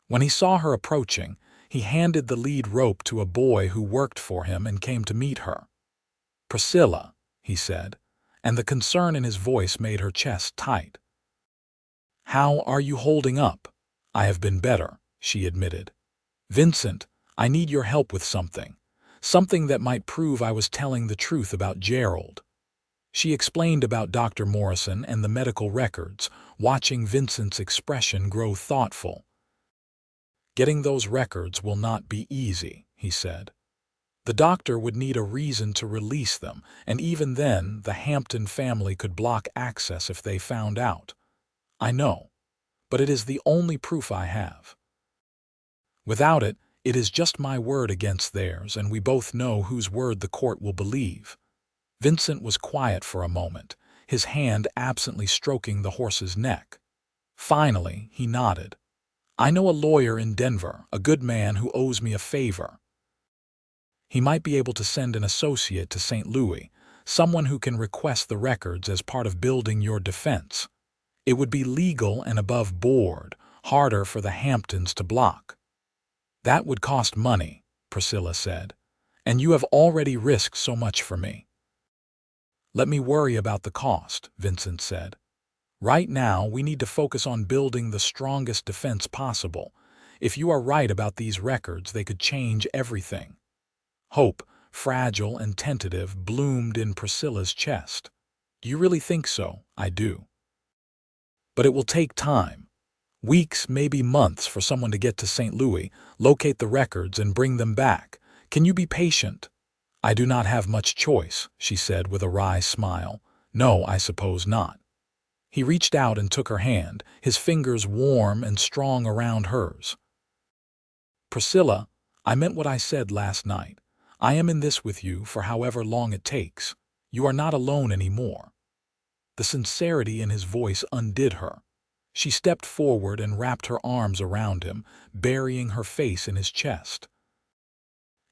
When he saw her approaching, he handed the lead rope to a boy who worked for him and came to meet her. "Priscilla," he said, and the concern in his voice made her chest tight. "How are you holding up?" "I have been better," she admitted. "Vincent, I need your help with something that might prove I was telling the truth about Gerald." She explained about Dr. Morrison and the medical records, watching Vincent's expression grow thoughtful. "Getting those records will not be easy," he said. "The doctor would need a reason to release them, and even then the Hampton family could block access if they found out. I know, but it is the only proof I have. Without it, it is just my word against theirs, and we both know whose word the court will believe." Vincent was quiet for a moment, his hand absently stroking the horse's neck. Finally, he nodded. "I know a lawyer in Denver, a good man who owes me a favor. He might be able to send an associate to St. Louis, someone who can request the records as part of building your defense. It would be legal and above board, harder for the Hamptons to block." "That would cost money," Priscilla said, "and you have already risked so much for me. Let me worry about the cost, Vincent said. Right now, we need to focus on building the strongest defense possible. If you are right about these records, they could change everything. Hope, fragile and tentative, bloomed in Priscilla's chest. Do you really think so? I do. But it will take time. Weeks, maybe months, for someone to get to St. Louis, locate the records, and bring them back. Can you be patient? I do not have much choice, she said with a wry smile. No, I suppose not. He reached out and took her hand, his fingers warm and strong around hers. Priscilla, I meant what I said last night. I am in this with you for however long it takes. You are not alone anymore. The sincerity in his voice undid her. She stepped forward and wrapped her arms around him, burying her face in his chest.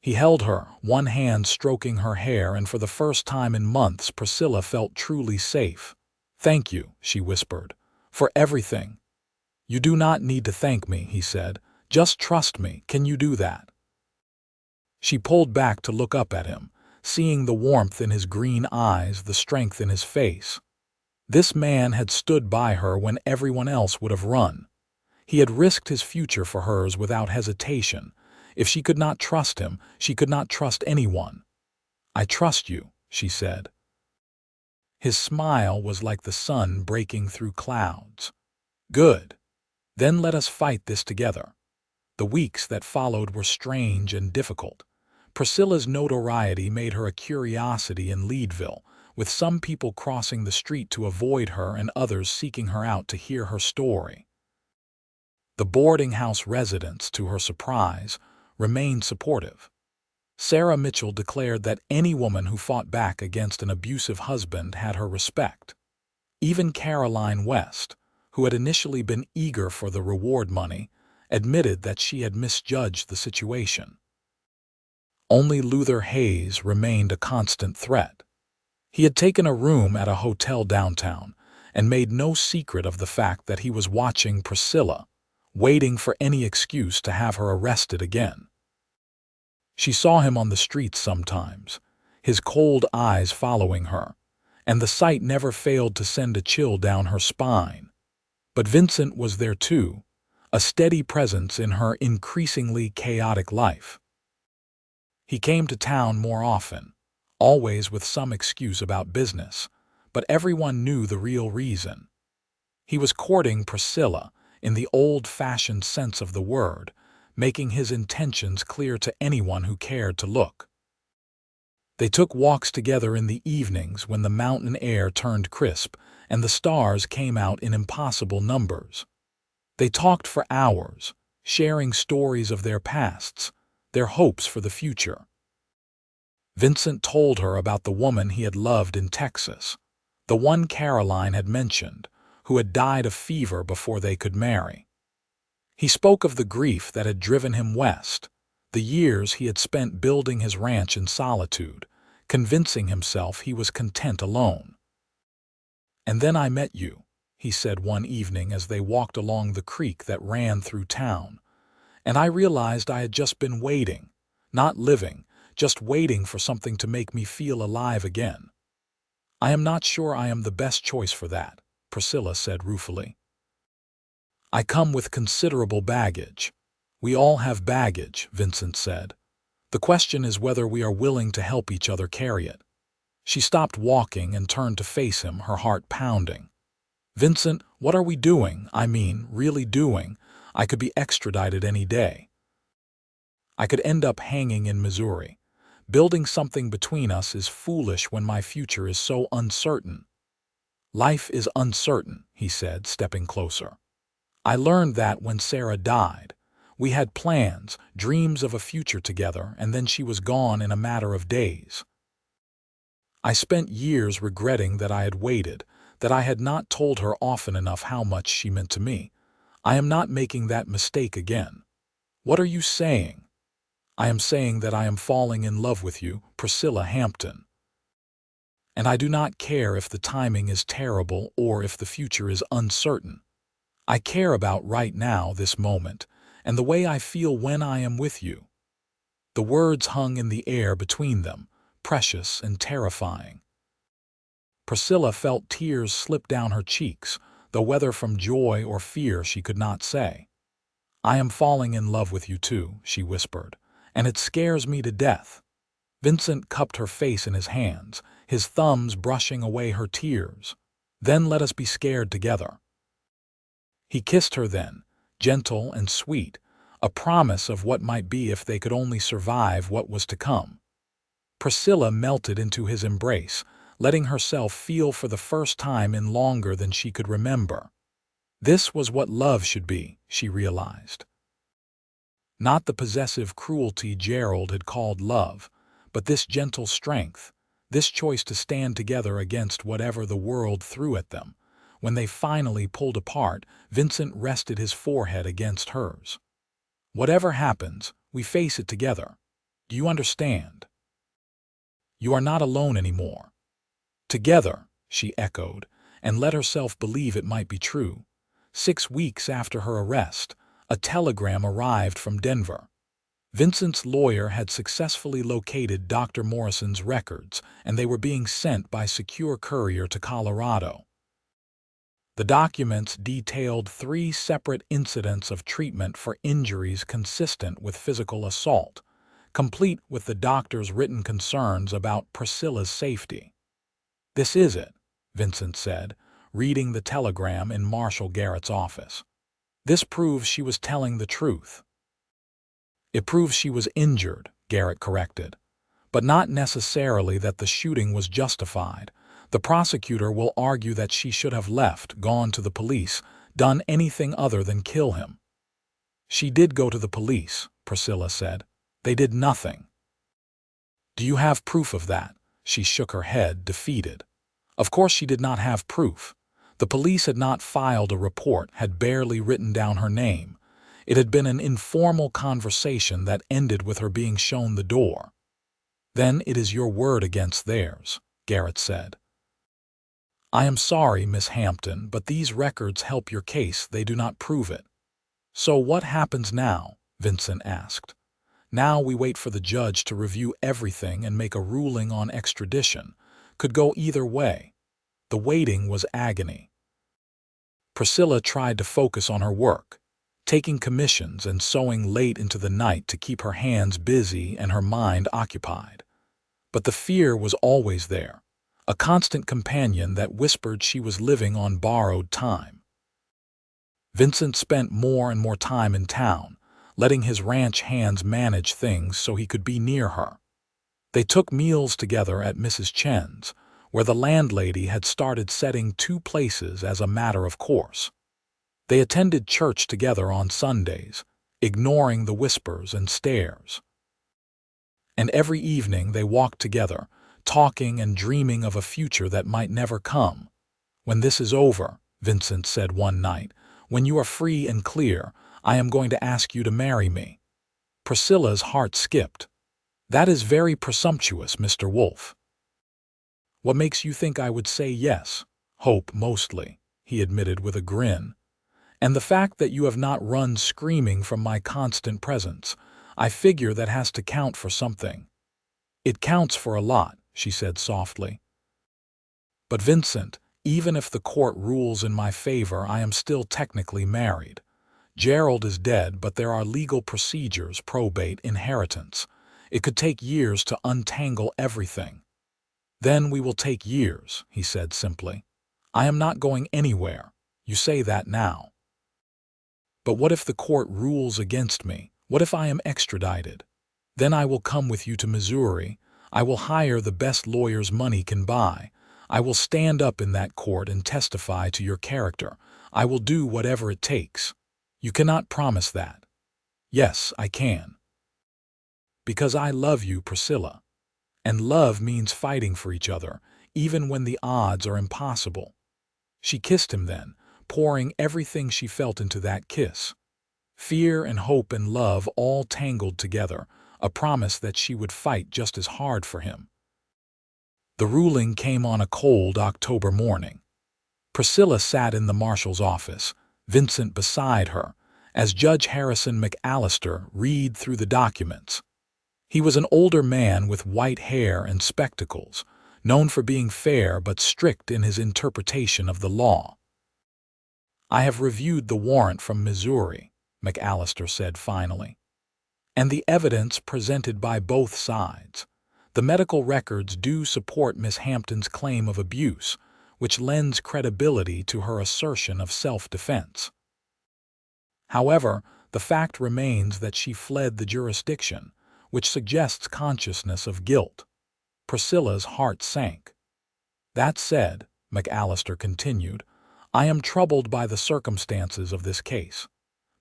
He held her, one hand stroking her hair, and for the first time in months Priscilla felt truly safe. Thank you, she whispered, for everything. You do not need to thank me, he said. Just trust me. Can you do that? She pulled back to look up at him, seeing the warmth in his green eyes, the strength in his face. This man had stood by her when everyone else would have run. He had risked his future for hers without hesitation. If she could not trust him, she could not trust anyone. I trust you, she said. His smile was like the sun breaking through clouds. Good. Then let us fight this together. The weeks that followed were strange and difficult. Priscilla's notoriety made her a curiosity in Leadville, with some people crossing the street to avoid her and others seeking her out to hear her story. The boarding house residents, to her surprise, remained supportive. Sarah Mitchell declared that any woman who fought back against an abusive husband had her respect. Even Caroline West, who had initially been eager for the reward money, admitted that she had misjudged the situation. Only Luther Hayes remained a constant threat. He had taken a room at a hotel downtown and made no secret of the fact that he was watching Priscilla, waiting for any excuse to have her arrested again. She saw him on the streets sometimes, his cold eyes following her, and the sight never failed to send a chill down her spine. But Vincent was there too, a steady presence in her increasingly chaotic life. He came to town more often, always with some excuse about business, but everyone knew the real reason. He was courting Priscilla in the old-fashioned sense of the word, making his intentions clear to anyone who cared to look. They took walks together in the evenings when the mountain air turned crisp and the stars came out in impossible numbers. They talked for hours, sharing stories of their pasts, their hopes for the future. Vincent told her about the woman he had loved in Texas, the one Caroline had mentioned, who had died of fever before they could marry. He spoke of the grief that had driven him west, the years he had spent building his ranch in solitude, convincing himself he was content alone. And then I met you, he said one evening as they walked along the creek that ran through town, and I realized I had just been waiting, not living, just waiting for something to make me feel alive again. I am not sure I am the best choice for that, Priscilla said ruefully. I come with considerable baggage. We all have baggage, Vincent said. The question is whether we are willing to help each other carry it. She stopped walking and turned to face him, her heart pounding. Vincent, what are we doing? I mean, really doing? I could be extradited any day. I could end up hanging in Missouri. Building something between us is foolish when my future is so uncertain. Life is uncertain, he said, stepping closer. I learned that when Sarah died. We had plans, dreams of a future together, and then she was gone in a matter of days. I spent years regretting that I had waited, that I had not told her often enough how much she meant to me. I am not making that mistake again. What are you saying? I am saying that I am falling in love with you, Priscilla Hampton. And I do not care if the timing is terrible or if the future is uncertain. I care about right now, this moment, and the way I feel when I am with you. The words hung in the air between them, precious and terrifying. Priscilla felt tears slip down her cheeks, though whether from joy or fear she could not say. "I am falling in love with you too," she whispered, "and it scares me to death." Vincent cupped her face in his hands, his thumbs brushing away her tears. "Then let us be scared together." He kissed her then, gentle and sweet, a promise of what might be if they could only survive what was to come. Priscilla melted into his embrace, letting herself feel for the first time in longer than she could remember. This was what love should be, she realized. Not the possessive cruelty Gerald had called love, but this gentle strength, this choice to stand together against whatever the world threw at them. When they finally pulled apart, Vincent rested his forehead against hers. "Whatever happens, we face it together. Do you understand? You are not alone anymore." "Together," she echoed, and let herself believe it might be true. 6 weeks after her arrest, a telegram arrived from Denver. Vincent's lawyer had successfully located Dr. Morrison's records, and they were being sent by secure courier to Colorado. The documents detailed 3 separate incidents of treatment for injuries consistent with physical assault, complete with the doctor's written concerns about Priscilla's safety. "This is it," Vincent said, reading the telegram in Marshal Garrett's office. "This proves she was telling the truth." "It proves she was injured," Garrett corrected, "but not necessarily that the shooting was justified. The prosecutor will argue that she should have left, gone to the police, done anything other than kill him." "She did go to the police," Priscilla said. "They did nothing." "Do you have proof of that?" She shook her head, defeated. Of course she did not have proof. The police had not filed a report, had barely written down her name. It had been an informal conversation that ended with her being shown the door. "Then it is your word against theirs," Garrett said. "I am sorry, Miss Hampton, but these records help your case, they do not prove it." "So what happens now?" Vincent asked. "Now we wait for the judge to review everything and make a ruling on extradition. Could go either way." The waiting was agony. Priscilla tried to focus on her work, taking commissions and sewing late into the night to keep her hands busy and her mind occupied. But the fear was always there, a constant companion that whispered she was living on borrowed time. Vincent spent more and more time in town, letting his ranch hands manage things so he could be near her. They took meals together at Mrs. Chen's, where the landlady had started setting 2 places as a matter of course. They attended church together on Sundays, ignoring the whispers and stares. And every evening they walked together, talking and dreaming of a future that might never come. "When this is over," Vincent said one night, "when you are free and clear, I am going to ask you to marry me." Priscilla's heart skipped. "That is very presumptuous, Mr. Wolfe." "What makes you think I would say yes?" "Hope, mostly," he admitted with a grin. "And the fact that you have not run screaming from my constant presence. I figure that has to count for something." "It counts for a lot," she said softly. "But Vincent, even if the court rules in my favor, I am still technically married. Gerald is dead, but there are legal procedures, probate, inheritance. It could take years to untangle everything." "Then we will take years," he said simply. "I am not going anywhere. You say that now. But what if the court rules against me? What if I am extradited? Then I will come with you to Missouri. I will hire the best lawyers money can buy. I will stand up in that court and testify to your character. I will do whatever it takes." "You cannot promise that." "Yes, I can. Because I love you, Priscilla. And love means fighting for each other, even when the odds are impossible." She kissed him then, pouring everything she felt into that kiss. Fear and hope and love all tangled together, a promise that she would fight just as hard for him. The ruling came on a cold October morning. Priscilla sat in the marshal's office, Vincent beside her, as Judge Harrison McAllister read through the documents. He was an older man with white hair and spectacles, known for being fair but strict in his interpretation of the law. "I have reviewed the warrant from Missouri," McAllister said finally, "and the evidence presented by both sides. The medical records do support Miss Hampton's claim of abuse, which lends credibility to her assertion of self-defense. However, the fact remains that she fled the jurisdiction, which suggests consciousness of guilt." Priscilla's heart sank. "That said," McAllister continued, "I am troubled by the circumstances of this case.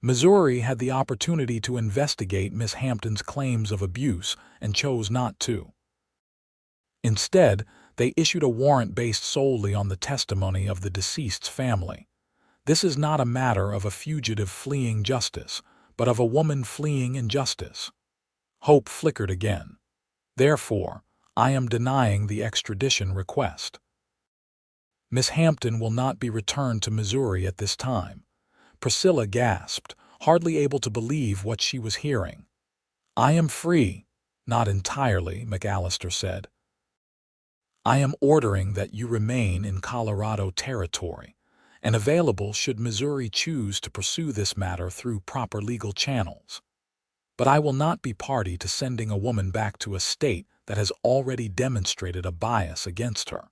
Missouri had the opportunity to investigate Miss Hampton's claims of abuse and chose not to. Instead, they issued a warrant based solely on the testimony of the deceased's family. This is not a matter of a fugitive fleeing justice, but of a woman fleeing injustice." Hope flickered again. "Therefore, I am denying the extradition request. Miss Hampton will not be returned to Missouri at this time." Priscilla gasped, hardly able to believe what she was hearing. "I am free." "Not entirely," McAllister said. "I am ordering that you remain in Colorado territory and available should Missouri choose to pursue this matter through proper legal channels. But I will not be party to sending a woman back to a state that has already demonstrated a bias against her.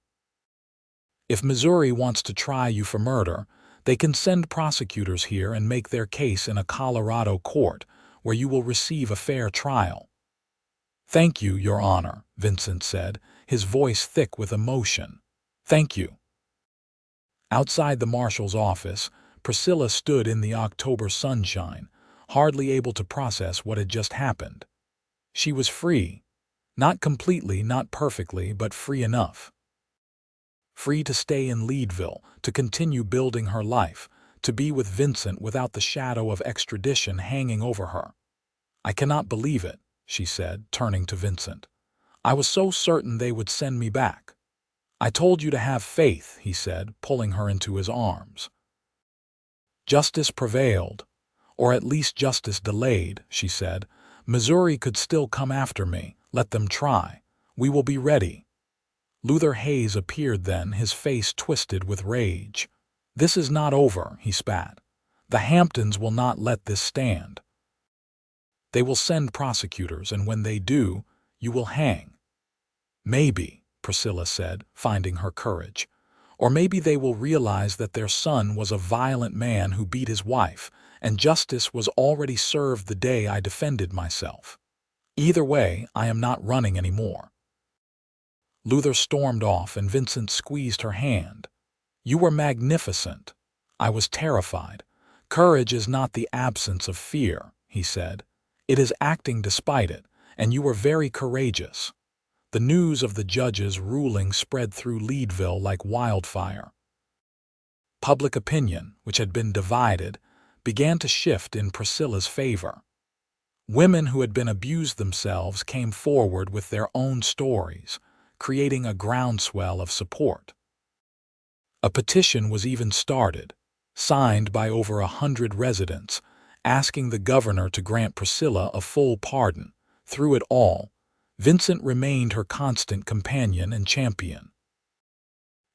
If Missouri wants to try you for murder, they can send prosecutors here and make their case in a Colorado court where you will receive a fair trial." "Thank you, Your Honor," Vincent said, his voice thick with emotion. "Thank you." Outside the marshal's office, Priscilla stood in the October sunshine, hardly able to process what had just happened. She was free. Not completely, not perfectly, but free enough. Free to stay in Leadville, to continue building her life, to be with Vincent without the shadow of extradition hanging over her. "I cannot believe it," she said, turning to Vincent. "I was so certain they would send me back." "I told you to have faith," he said, pulling her into his arms. "Justice prevailed, or at least justice delayed," she said. "Missouri could still come after me. Let them try. We will be ready." Luther Hayes appeared then, his face twisted with rage. "This is not over," he spat. "The Hamptons will not let this stand. They will send prosecutors, and when they do, you will hang." "Maybe," Priscilla said, finding her courage. "Or maybe they will realize that their son was a violent man who beat his wife, and justice was already served the day I defended myself. Either way, I am not running anymore." Luther stormed off, and Vincent squeezed her hand. "You were magnificent." "I was terrified." "Courage is not the absence of fear," he said. "It is acting despite it, and you were very courageous." The news of the judge's ruling spread through Leadville like wildfire. Public opinion, which had been divided, began to shift in Priscilla's favor. Women who had been abused themselves came forward with their own stories, creating a groundswell of support. A petition was even started, signed by over 100 residents, asking the governor to grant Priscilla a full pardon. Through it all, Vincent remained her constant companion and champion.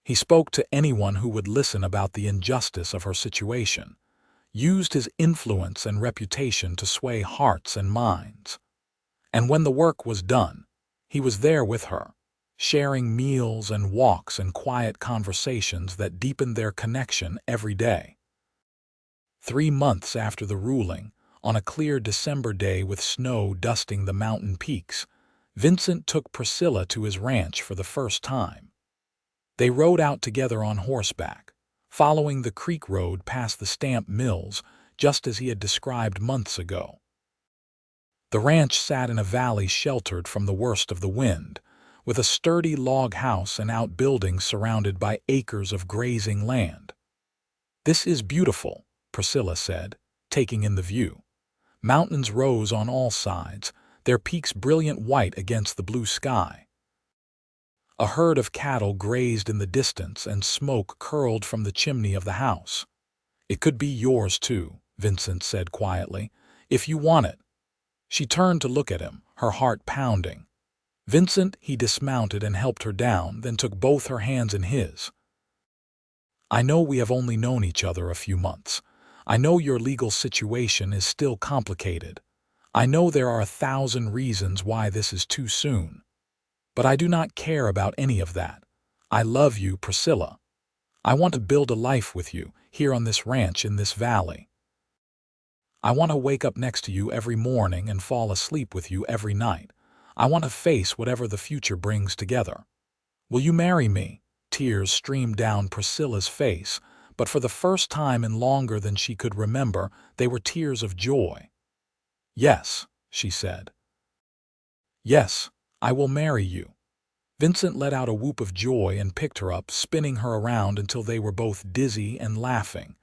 He spoke to anyone who would listen about the injustice of her situation, used his influence and reputation to sway hearts and minds. And when the work was done, he was there with her, sharing meals and walks and quiet conversations that deepened their connection every day. 3 months after the ruling, on a clear December day with snow dusting the mountain peaks, Vincent took Priscilla to his ranch for the first time. They rode out together on horseback, following the creek road past the stamp mills, just as he had described months ago. The ranch sat in a valley sheltered from the worst of the wind, with a sturdy log house and outbuildings surrounded by acres of grazing land. "This is beautiful," Priscilla said, taking in the view. Mountains rose on all sides, their peaks brilliant white against the blue sky. A herd of cattle grazed in the distance, and smoke curled from the chimney of the house. "It could be yours, too," Vincent said quietly, "if you want it." She turned to look at him, her heart pounding. Vincent, he dismounted and helped her down, then took both her hands in his. I know we have only known each other a few months. I know your legal situation is still complicated. I know there are 1,000 reasons why this is too soon. But I do not care about any of that. I love you, Priscilla. I want to build a life with you, here on this ranch in this valley. I want to wake up next to you every morning and fall asleep with you every night. I want to face whatever the future brings together. Will you marry me? Tears streamed down Priscilla's face, but for the first time in longer than she could remember, they were tears of joy. Yes, she said. Yes, I will marry you. Vincent let out a whoop of joy and picked her up, spinning her around until they were both dizzy and laughing.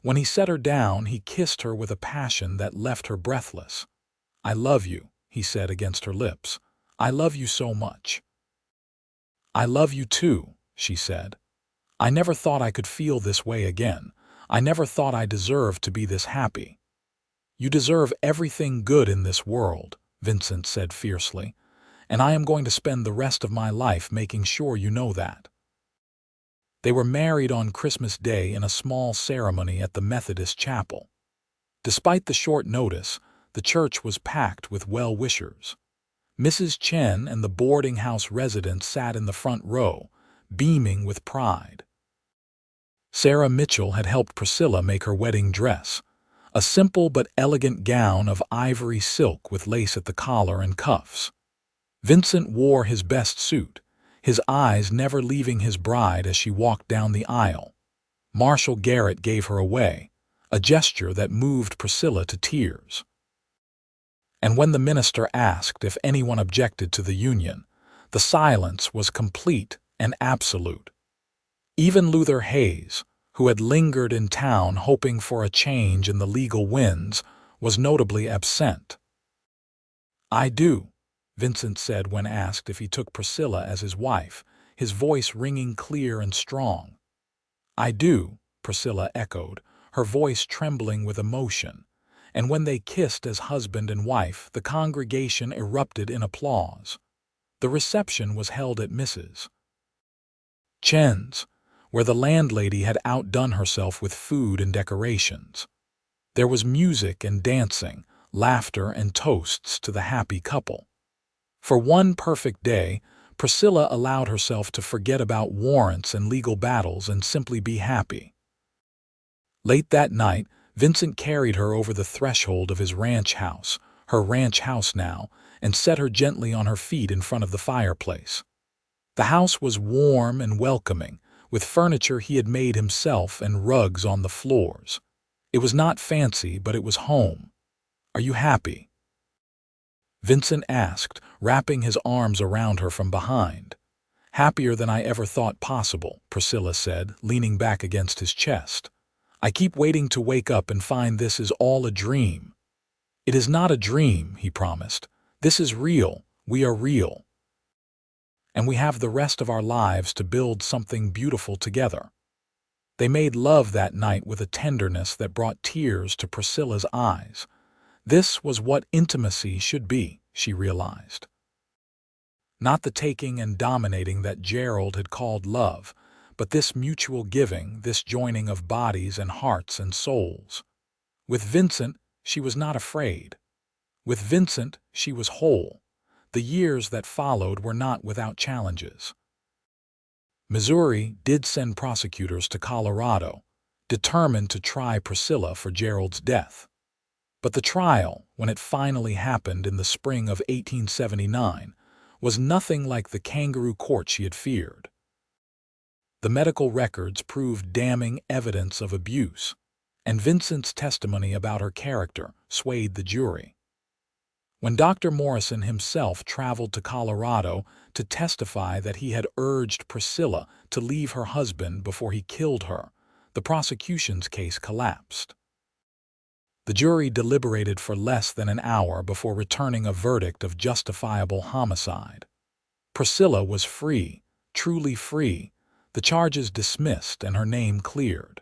When he set her down, he kissed her with a passion that left her breathless. I love you, he said against her lips. I love you so much. I love you too, she said. I never thought I could feel this way again. I never thought I deserved to be this happy. You deserve everything good in this world, Vincent said fiercely, and I am going to spend the rest of my life making sure you know that. They were married on Christmas Day in a small ceremony at the Methodist chapel. Despite the short notice, the church was packed with well-wishers. Mrs. Chen and the boarding house residents sat in the front row, beaming with pride. Sarah Mitchell had helped Priscilla make her wedding dress, a simple but elegant gown of ivory silk with lace at the collar and cuffs. Vincent wore his best suit, his eyes never leaving his bride as she walked down the aisle. Marshall Garrett gave her away, a gesture that moved Priscilla to tears. And when the minister asked if anyone objected to the union, the silence was complete and absolute. Even Luther Hayes, who had lingered in town hoping for a change in the legal winds, was notably absent. I do, Vincent said when asked if he took Priscilla as his wife, his voice ringing clear and strong. I do, Priscilla echoed, her voice trembling with emotion, and when they kissed as husband and wife, the congregation erupted in applause. The reception was held at Mrs. Chen's, where the landlady had outdone herself with food and decorations. There was music and dancing, laughter and toasts to the happy couple. For one perfect day, Priscilla allowed herself to forget about warrants and legal battles and simply be happy. Late that night, Vincent carried her over the threshold of his ranch house, her ranch house now, and set her gently on her feet in front of the fireplace. The house was warm and welcoming, with furniture he had made himself and rugs on the floors. It was not fancy, but it was home. Are you happy? Vincent asked, wrapping his arms around her from behind. Happier than I ever thought possible, Priscilla said, leaning back against his chest. I keep waiting to wake up and find this is all a dream. It is not a dream, he promised. This is real. We are real. And we have the rest of our lives to build something beautiful together. They made love that night with a tenderness that brought tears to Priscilla's eyes. This was what intimacy should be, she realized. Not the taking and dominating that Gerald had called love, but this mutual giving, this joining of bodies and hearts and souls. With Vincent, she was not afraid. With Vincent, she was whole. The years that followed were not without challenges. Missouri did send prosecutors to Colorado, determined to try Priscilla for Gerald's death. But the trial, when it finally happened in the spring of 1879, was nothing like the kangaroo court she had feared. The medical records proved damning evidence of abuse, and Vincent's testimony about her character swayed the jury. When Dr. Morrison himself traveled to Colorado to testify that he had urged Priscilla to leave her husband before he killed her, the prosecution's case collapsed. The jury deliberated for less than an hour before returning a verdict of justifiable homicide. Priscilla was free, truly free, the charges dismissed and her name cleared.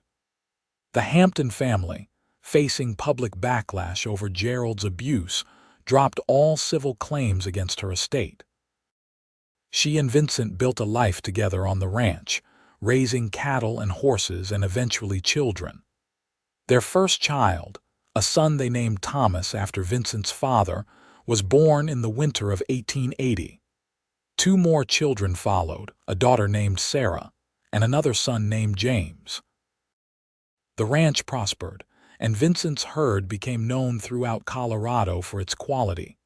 The Hampton family, facing public backlash over Gerald's abuse, dropped all civil claims against her estate. She and Vincent built a life together on the ranch, raising cattle and horses and eventually children. Their first child, a son they named Thomas after Vincent's father, was born in the winter of 1880. Two more children followed, a daughter named Sarah and another son named James. The ranch prospered, and Vincent's herd became known throughout Colorado for its quality.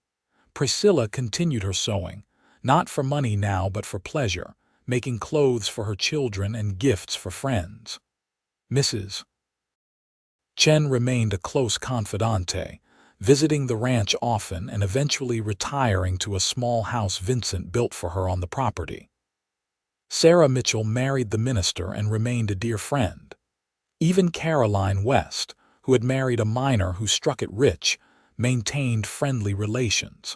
Priscilla continued her sewing, not for money now but for pleasure, making clothes for her children and gifts for friends. Mrs. Chen remained a close confidante, visiting the ranch often and eventually retiring to a small house Vincent built for her on the property. Sarah Mitchell married the minister and remained a dear friend. Even Caroline West, who had married a miner who struck it rich, maintained friendly relations.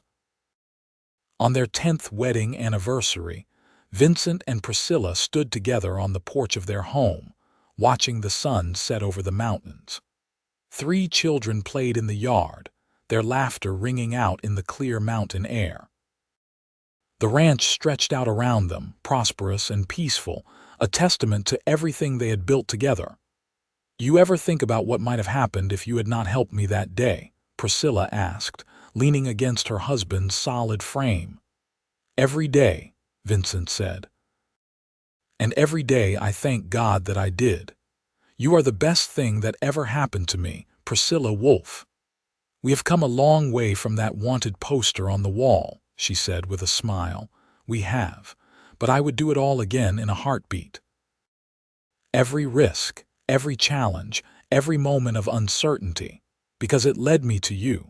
On their 10th wedding anniversary, Vincent and Priscilla stood together on the porch of their home, watching the sun set over the mountains. 3 children played in the yard, their laughter ringing out in the clear mountain air. The ranch stretched out around them, prosperous and peaceful, a testament to everything they had built together. "You ever think about what might have happened if you had not helped me that day?" Priscilla asked, leaning against her husband's solid frame. "Every day," Vincent said. "And every day I thank God that I did. You are the best thing that ever happened to me, Priscilla Wolfe." "We have come a long way from that wanted poster on the wall," she said with a smile. "We have, but I would do it all again in a heartbeat. Every risk, every challenge, every moment of uncertainty, because it led me to you."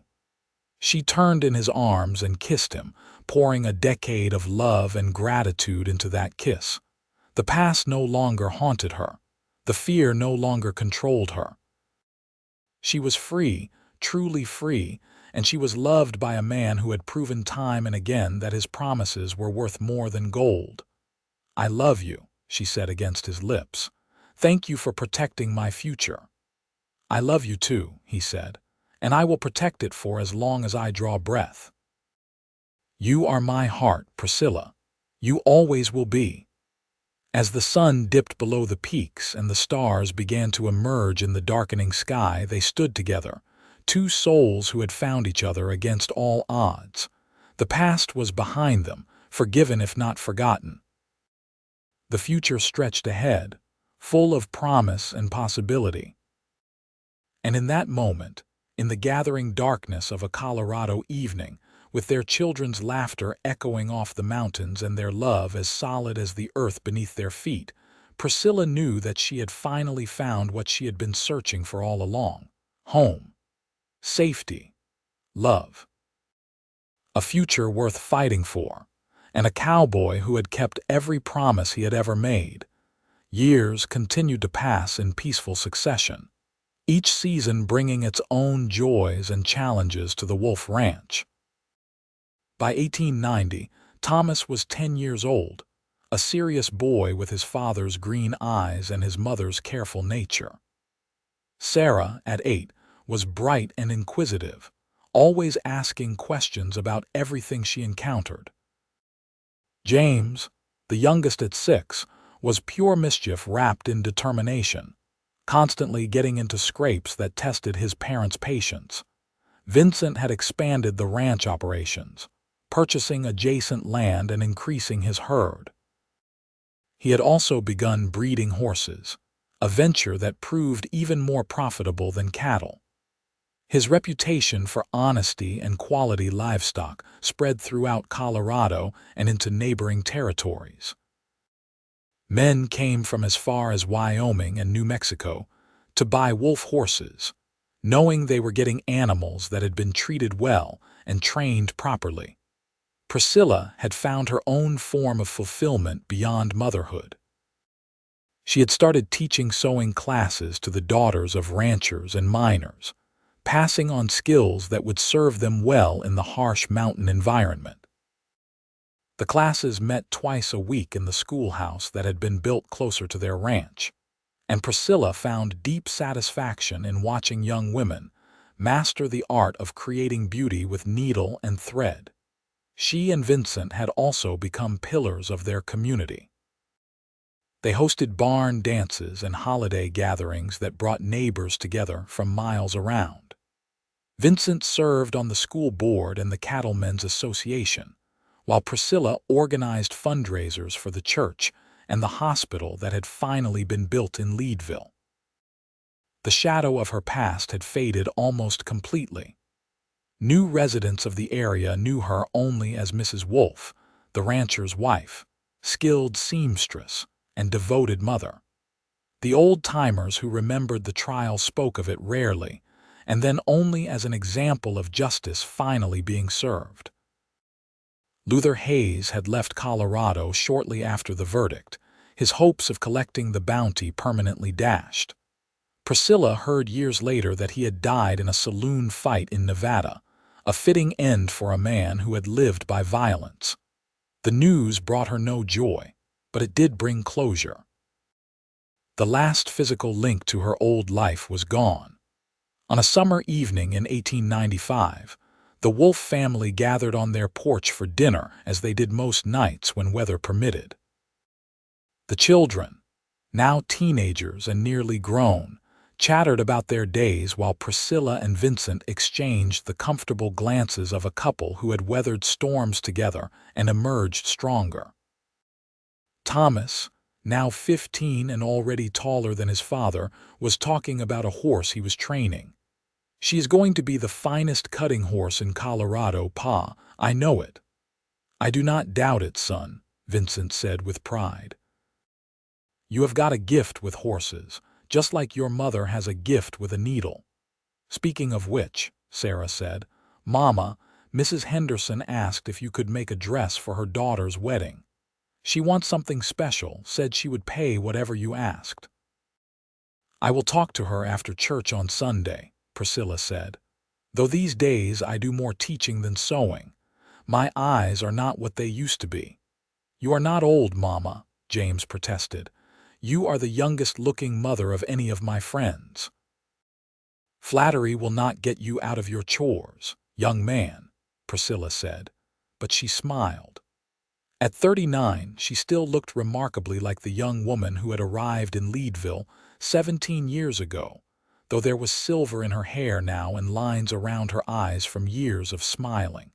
She turned in his arms and kissed him, pouring a decade of love and gratitude into that kiss. The past no longer haunted her. The fear no longer controlled her. She was free, truly free, and she was loved by a man who had proven time and again that his promises were worth more than gold. "I love you," she said against his lips. "Thank you for protecting my future." "I love you too," he said, "and I will protect it for as long as I draw breath." "You are my heart, Priscilla. You always will be." As the sun dipped below the peaks and the stars began to emerge in the darkening sky, they stood together, 2 souls who had found each other against all odds. The past was behind them, forgiven if not forgotten. The future stretched ahead, full of promise and possibility. And in that moment, in the gathering darkness of a Colorado evening, with their children's laughter echoing off the mountains and their love as solid as the earth beneath their feet, Priscilla knew that she had finally found what she had been searching for all along: home, safety, love. A future worth fighting for, and a cowboy who had kept every promise he had ever made. Years continued to pass in peaceful succession, each season bringing its own joys and challenges to the Wolfe Ranch. By 1890, Thomas was 10 years old, a serious boy with his father's green eyes and his mother's careful nature. Sarah, at 8, was bright and inquisitive, always asking questions about everything she encountered. James, the youngest at 6, was pure mischief wrapped in determination, constantly getting into scrapes that tested his parents' patience. Vincent had expanded the ranch operations, purchasing adjacent land and increasing his herd. He had also begun breeding horses, a venture that proved even more profitable than cattle. His reputation for honesty and quality livestock spread throughout Colorado and into neighboring territories. Men came from as far as Wyoming and New Mexico to buy Wolfe horses, knowing they were getting animals that had been treated well and trained properly. Priscilla had found her own form of fulfillment beyond motherhood. She had started teaching sewing classes to the daughters of ranchers and miners, passing on skills that would serve them well in the harsh mountain environment. The classes met twice a week in the schoolhouse that had been built closer to their ranch, and Priscilla found deep satisfaction in watching young women master the art of creating beauty with needle and thread. She and Vincent had also become pillars of their community. They hosted barn dances and holiday gatherings that brought neighbors together from miles around. Vincent served on the school board and the Cattlemen's Association, while Priscilla organized fundraisers for the church and the hospital that had finally been built in Leadville. The shadow of her past had faded almost completely. New residents of the area knew her only as Mrs. Wolfe, the rancher's wife, skilled seamstress, and devoted mother. The old-timers who remembered the trial spoke of it rarely, and then only as an example of justice finally being served. Luther Hayes had left Colorado shortly after the verdict, his hopes of collecting the bounty permanently dashed. Priscilla heard years later that he had died in a saloon fight in Nevada, a fitting end for a man who had lived by violence. The news brought her no joy, but it did bring closure. The last physical link to her old life was gone. On a summer evening in 1895, the Wolfe family gathered on their porch for dinner as they did most nights when weather permitted. The children, now teenagers and nearly grown, chattered about their days while Priscilla and Vincent exchanged the comfortable glances of a couple who had weathered storms together and emerged stronger. Thomas, now 15 and already taller than his father, was talking about a horse he was training. "She is going to be the finest cutting horse in Colorado, Pa. I know it." "I do not doubt it, son," Vincent said with pride. "You have got a gift with horses, just like your mother has a gift with a needle." "Speaking of which," Sarah said, "Mama, Mrs. Henderson asked if you could make a dress for her daughter's wedding. She wants something special, said she would pay whatever you asked." "I will talk to her after church on Sunday," Priscilla said. "Though these days I do more teaching than sewing. My eyes are not what they used to be." "You are not old, Mama," James protested. "You are the youngest-looking mother of any of my friends." "Flattery will not get you out of your chores, young man," Priscilla said, but she smiled. At 39, she still looked remarkably like the young woman who had arrived in Leadville 17 years ago, though there was silver in her hair now and lines around her eyes from years of smiling.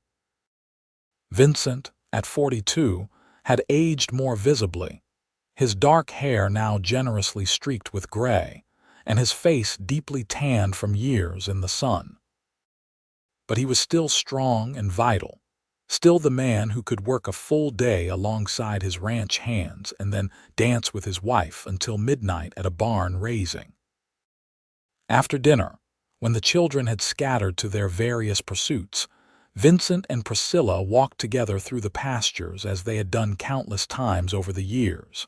Vincent, at 42, had aged more visibly, his dark hair now generously streaked with gray, and his face deeply tanned from years in the sun. But he was still strong and vital, still the man who could work a full day alongside his ranch hands and then dance with his wife until midnight at a barn raising. After dinner, when the children had scattered to their various pursuits, Vincent and Priscilla walked together through the pastures as they had done countless times over the years.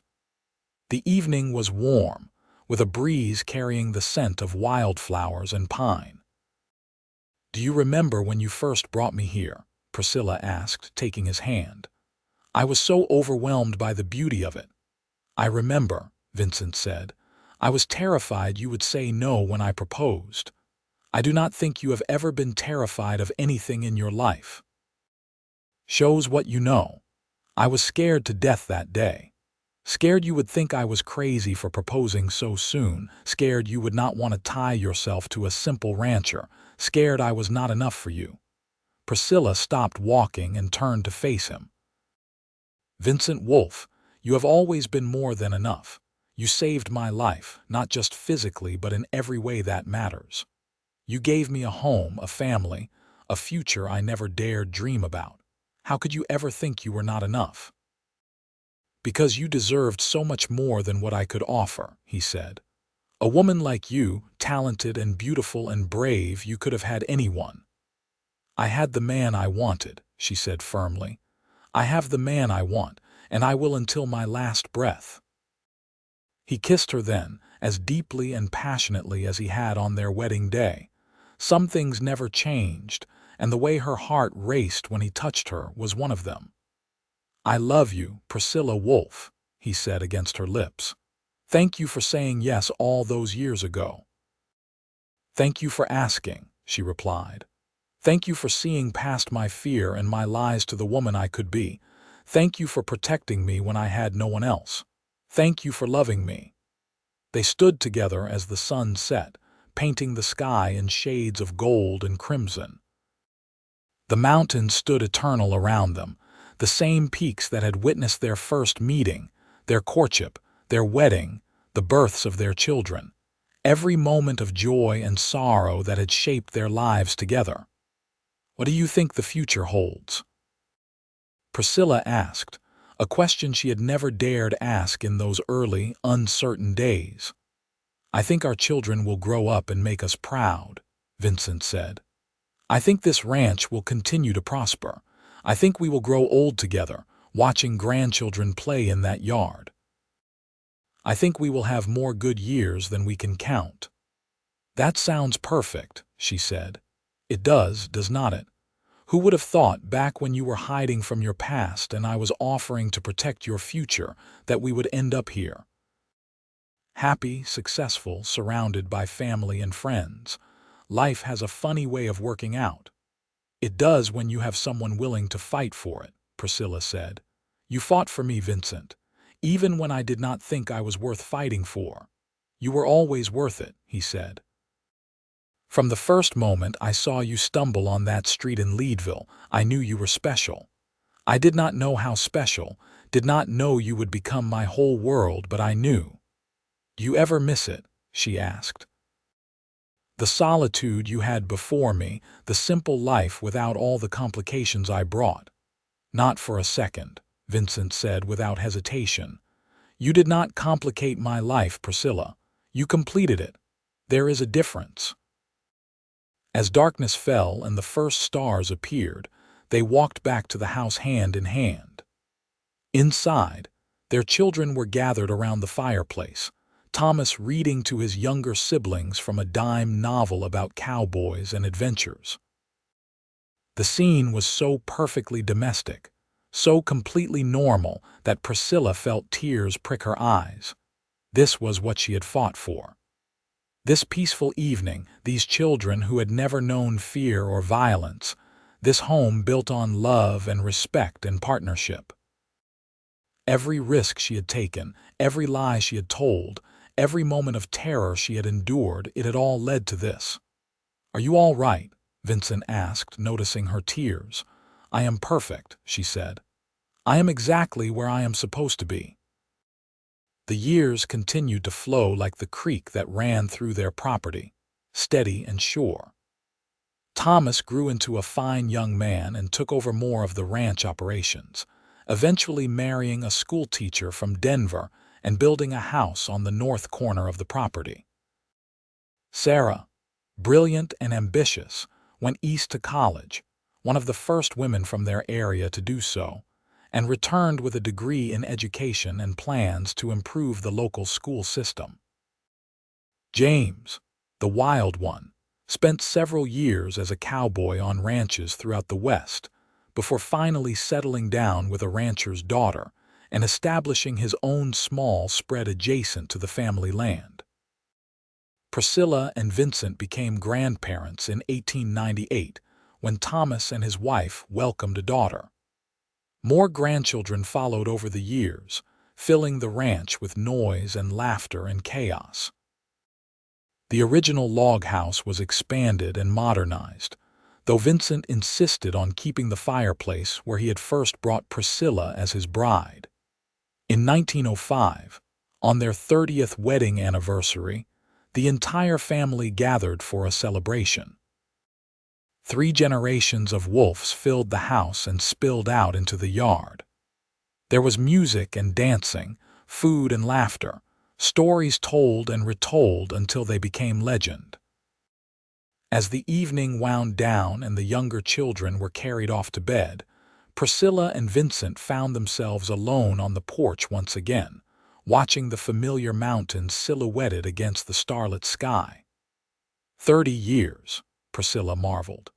The evening was warm, with a breeze carrying the scent of wildflowers and pine. "Do you remember when you first brought me here?" Priscilla asked, taking his hand. "I was so overwhelmed by the beauty of it." "I remember," Vincent said. "I was terrified you would say no when I proposed. I do not think you have ever been terrified of anything in your life." "Shows what you know. I was scared to death that day. Scared you would think I was crazy for proposing so soon, scared you would not want to tie yourself to a simple rancher, scared I was not enough for you." Priscilla stopped walking and turned to face him. "Vincent Wolfe, you have always been more than enough. You saved my life, not just physically but in every way that matters. You gave me a home, a family, a future I never dared dream about. How could you ever think you were not enough?" "Because you deserved so much more than what I could offer," he said. "A woman like you, talented and beautiful and brave, you could have had anyone." "I had the man I wanted," she said firmly. "I have the man I want, and I will until my last breath." He kissed her then, as deeply and passionately as he had on their wedding day. Some things never changed, and the way her heart raced when he touched her was one of them. "I love you, Priscilla Wolfe," he said against her lips. "Thank you for saying yes all those years ago." "Thank you for asking," she replied. Thank you for seeing past my fear and my lies to the woman I could be. Thank you for protecting me when I had no one else. Thank you for loving me." They stood together as the sun set, painting the sky in shades of gold and crimson. The mountains stood eternal around them, the same peaks that had witnessed their first meeting, their courtship, their wedding, the births of their children, every moment of joy and sorrow that had shaped their lives together. "What do you think the future holds?" Priscilla asked, a question she had never dared ask in those early, uncertain days. "I think our children will grow up and make us proud," Vincent said. "I think this ranch will continue to prosper. I think we will grow old together, watching grandchildren play in that yard. I think we will have more good years than we can count." "That sounds perfect," she said. "It does not it? Who would have thought back when you were hiding from your past and I was offering to protect your future that we would end up here? Happy, successful, surrounded by family and friends. Life has a funny way of working out." "It does when you have someone willing to fight for it," Priscilla said. "You fought for me, Vincent, even when I did not think I was worth fighting for." "You were always worth it," he said. "From the first moment I saw you stumble on that street in Leadville, I knew you were special. I did not know how special, did not know you would become my whole world, but I knew." "Do you ever miss it?" she asked. "The solitude you had before me, the simple life without all the complications I brought." "Not for a second," Vincent said without hesitation. "You did not complicate my life, Priscilla. You completed it. There is a difference." As darkness fell and the first stars appeared, they walked back to the house hand in hand. Inside, their children were gathered around the fireplace, Thomas reading to his younger siblings from a dime novel about cowboys and adventures. The scene was so perfectly domestic, so completely normal that Priscilla felt tears prick her eyes. This was what she had fought for. This peaceful evening, these children who had never known fear or violence, this home built on love and respect and partnership. Every risk she had taken, every lie she had told, every moment of terror she had endured, it had all led to this. "Are you all right?" Vincent asked, noticing her tears. "I am perfect," she said. "I am exactly where I am supposed to be." The years continued to flow like the creek that ran through their property, steady and sure. Thomas grew into a fine young man and took over more of the ranch operations, eventually marrying a schoolteacher from Denver and building a house on the north corner of the property. Sarah, brilliant and ambitious, went east to college, one of the first women from their area to do so, and returned with a degree in education and plans to improve the local school system. James, the wild one, spent several years as a cowboy on ranches throughout the West, before finally settling down with a rancher's daughter and establishing his own small spread adjacent to the family land. Priscilla and Vincent became grandparents in 1898 when Thomas and his wife welcomed a daughter. More grandchildren followed over the years, filling the ranch with noise and laughter and chaos. The original log house was expanded and modernized, though Vincent insisted on keeping the fireplace where he had first brought Priscilla as his bride. In 1905, on their 30th wedding anniversary, the entire family gathered for a celebration. 3 generations of Wolfes filled the house and spilled out into the yard. There was music and dancing, food and laughter, stories told and retold until they became legend. As the evening wound down and the younger children were carried off to bed, Priscilla and Vincent found themselves alone on the porch once again, watching the familiar mountains silhouetted against the starlit sky. 30 years, Priscilla marveled.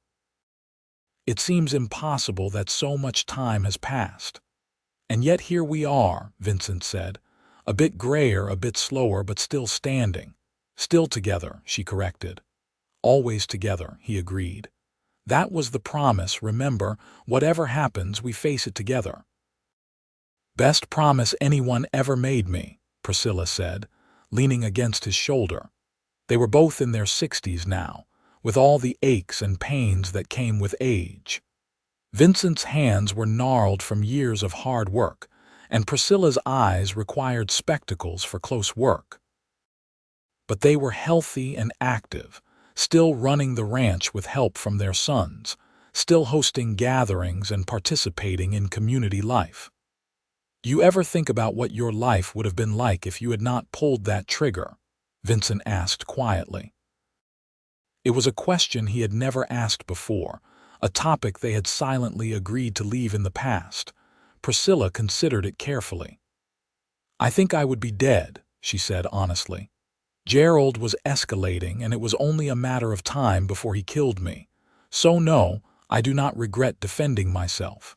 "It seems impossible that so much time has passed." "And yet here we are," Vincent said, "a bit grayer, a bit slower, but still standing." "Still together," she corrected. "Always together," he agreed. That was the promise, remember, whatever happens, we face it together. Best promise anyone ever made me, Priscilla said, leaning against his shoulder. They were both in their 60s now, with all the aches and pains that came with age. Vincent's hands were gnarled from years of hard work, and Priscilla's eyes required spectacles for close work. But they were healthy and active, still running the ranch with help from their sons, still hosting gatherings and participating in community life. Do you ever think about what your life would have been like if you had not pulled that trigger? Vincent asked quietly. It was a question he had never asked before, a topic they had silently agreed to leave in the past. Priscilla considered it carefully. I think I would be dead, she said honestly. Gerald was escalating, and it was only a matter of time before he killed me. So no, I do not regret defending myself.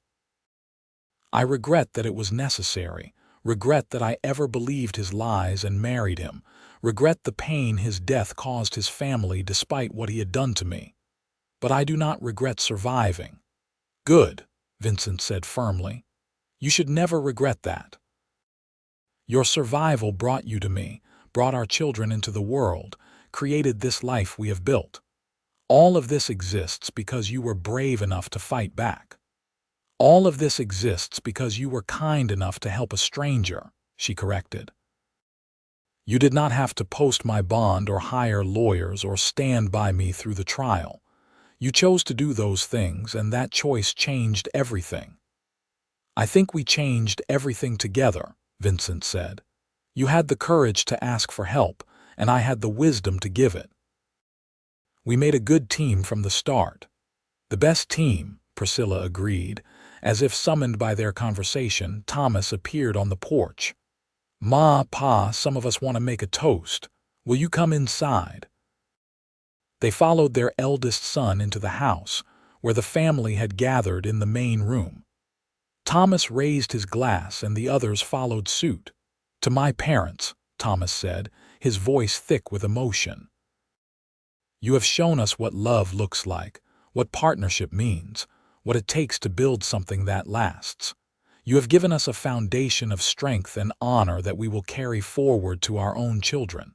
I regret that it was necessary, regret that I ever believed his lies and married him, regret the pain his death caused his family despite what he had done to me. But I do not regret surviving. Good, Vincent said firmly. You should never regret that. Your survival brought you to me, brought our children into the world, created this life we have built. All of this exists because you were brave enough to fight back. All of this exists because you were kind enough to help a stranger, she corrected. You did not have to post my bond or hire lawyers or stand by me through the trial. You chose to do those things, and that choice changed everything. I think we changed everything together, Vincent said. You had the courage to ask for help, and I had the wisdom to give it. We made a good team from the start. The best team, Priscilla agreed. As if summoned by their conversation, Thomas appeared on the porch. Ma, Pa, some of us want to make a toast. Will you come inside? They followed their eldest son into the house, where the family had gathered in the main room. Thomas raised his glass and the others followed suit. To my parents, Thomas said, his voice thick with emotion. You have shown us what love looks like, what partnership means, what it takes to build something that lasts. You have given us a foundation of strength and honor that we will carry forward to our own children.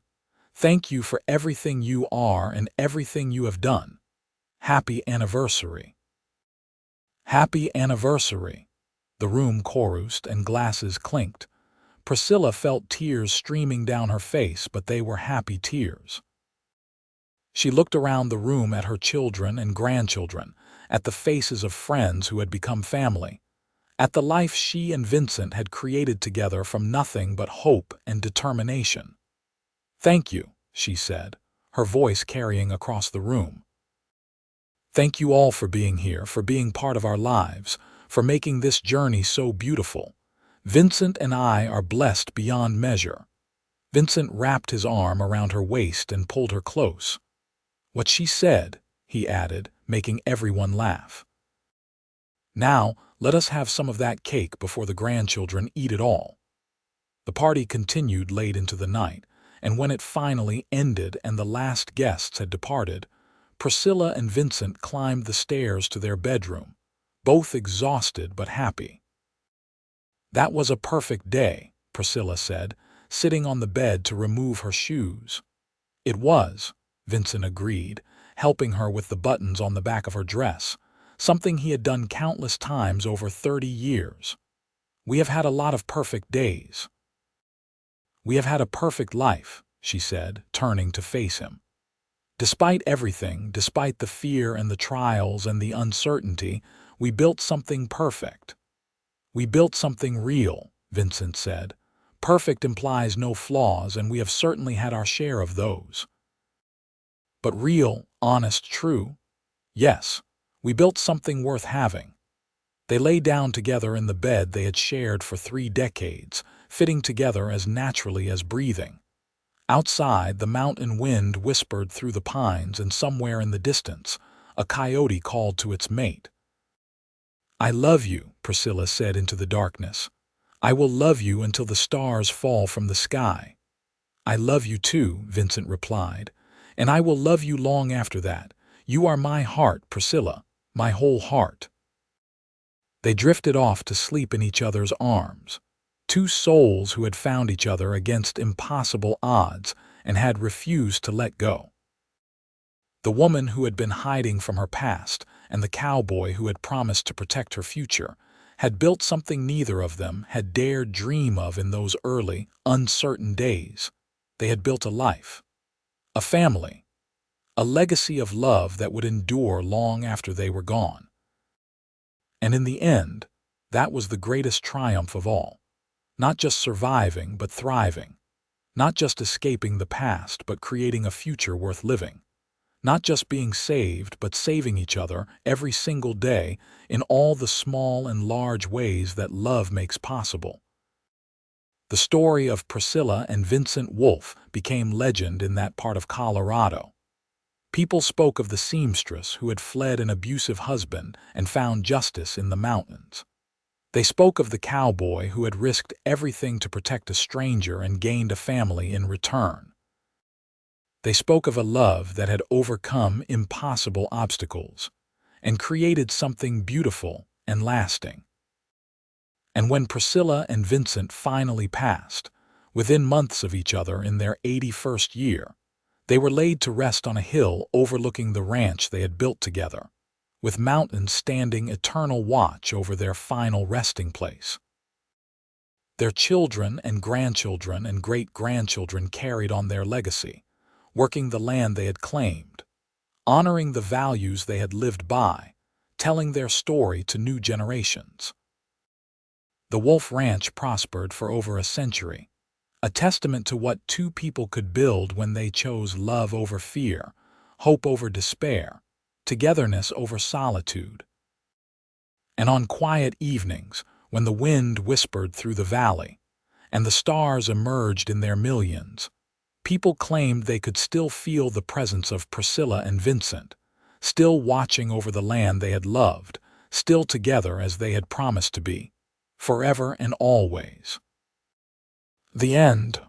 Thank you for everything you are and everything you have done. Happy anniversary. Happy anniversary. The room chorused and glasses clinked. Priscilla felt tears streaming down her face, but they were happy tears. She looked around the room at her children and grandchildren, at the faces of friends who had become family, at the life she and Vincent had created together from nothing but hope and determination. Thank you, she said, her voice carrying across the room. Thank you all for being here, for being part of our lives, for making this journey so beautiful. Vincent and I are blessed beyond measure. Vincent wrapped his arm around her waist and pulled her close. What she said, he added, making everyone laugh. Now, let us have some of that cake before the grandchildren eat it all. The party continued late into the night, and when it finally ended and the last guests had departed, Priscilla and Vincent climbed the stairs to their bedroom, both exhausted but happy. That was a perfect day, Priscilla said, sitting on the bed to remove her shoes. It was, Vincent agreed, helping her with the buttons on the back of her dress, something he had done countless times over 30 years. We have had a lot of perfect days. We have had a perfect life, she said, turning to face him. Despite everything, despite the fear and the trials and the uncertainty, we built something perfect. We built something real, Vincent said. Perfect implies no flaws, and we have certainly had our share of those. But real, honest, true? Yes, we built something worth having. They lay down together in the bed they had shared for 3 decades, fitting together as naturally as breathing. Outside, the mountain wind whispered through the pines, and somewhere in the distance, a coyote called to its mate. I love you, Priscilla said into the darkness. I will love you until the stars fall from the sky. I love you too, Vincent replied, and I will love you long after that. You are my heart, Priscilla, my whole heart." They drifted off to sleep in each other's arms, two souls who had found each other against impossible odds and had refused to let go. The woman who had been hiding from her past and the cowboy who had promised to protect her future had built something neither of them had dared dream of in those early, uncertain days. They had built a life, a family, a legacy of love that would endure long after they were gone. And in the end, that was the greatest triumph of all. Not just surviving, but thriving. Not just escaping the past, but creating a future worth living. Not just being saved, but saving each other every single day in all the small and large ways that love makes possible. The story of Priscilla and Vincent Wolfe became legend in that part of Colorado. People spoke of the seamstress who had fled an abusive husband and found justice in the mountains. They spoke of the cowboy who had risked everything to protect a stranger and gained a family in return. They spoke of a love that had overcome impossible obstacles and created something beautiful and lasting. And when Priscilla and Vincent finally passed, within months of each other in their 81st year, they were laid to rest on a hill overlooking the ranch they had built together, with mountains standing eternal watch over their final resting place. Their children and grandchildren and great-grandchildren carried on their legacy, working the land they had claimed, honoring the values they had lived by, telling their story to new generations. The Wolfe Ranch prospered for over a century, a testament to what two people could build when they chose love over fear, hope over despair, togetherness over solitude. And on quiet evenings, when the wind whispered through the valley and the stars emerged in their millions, people claimed they could still feel the presence of Priscilla and Vincent, still watching over the land they had loved, still together as they had promised to be, forever and always. The end.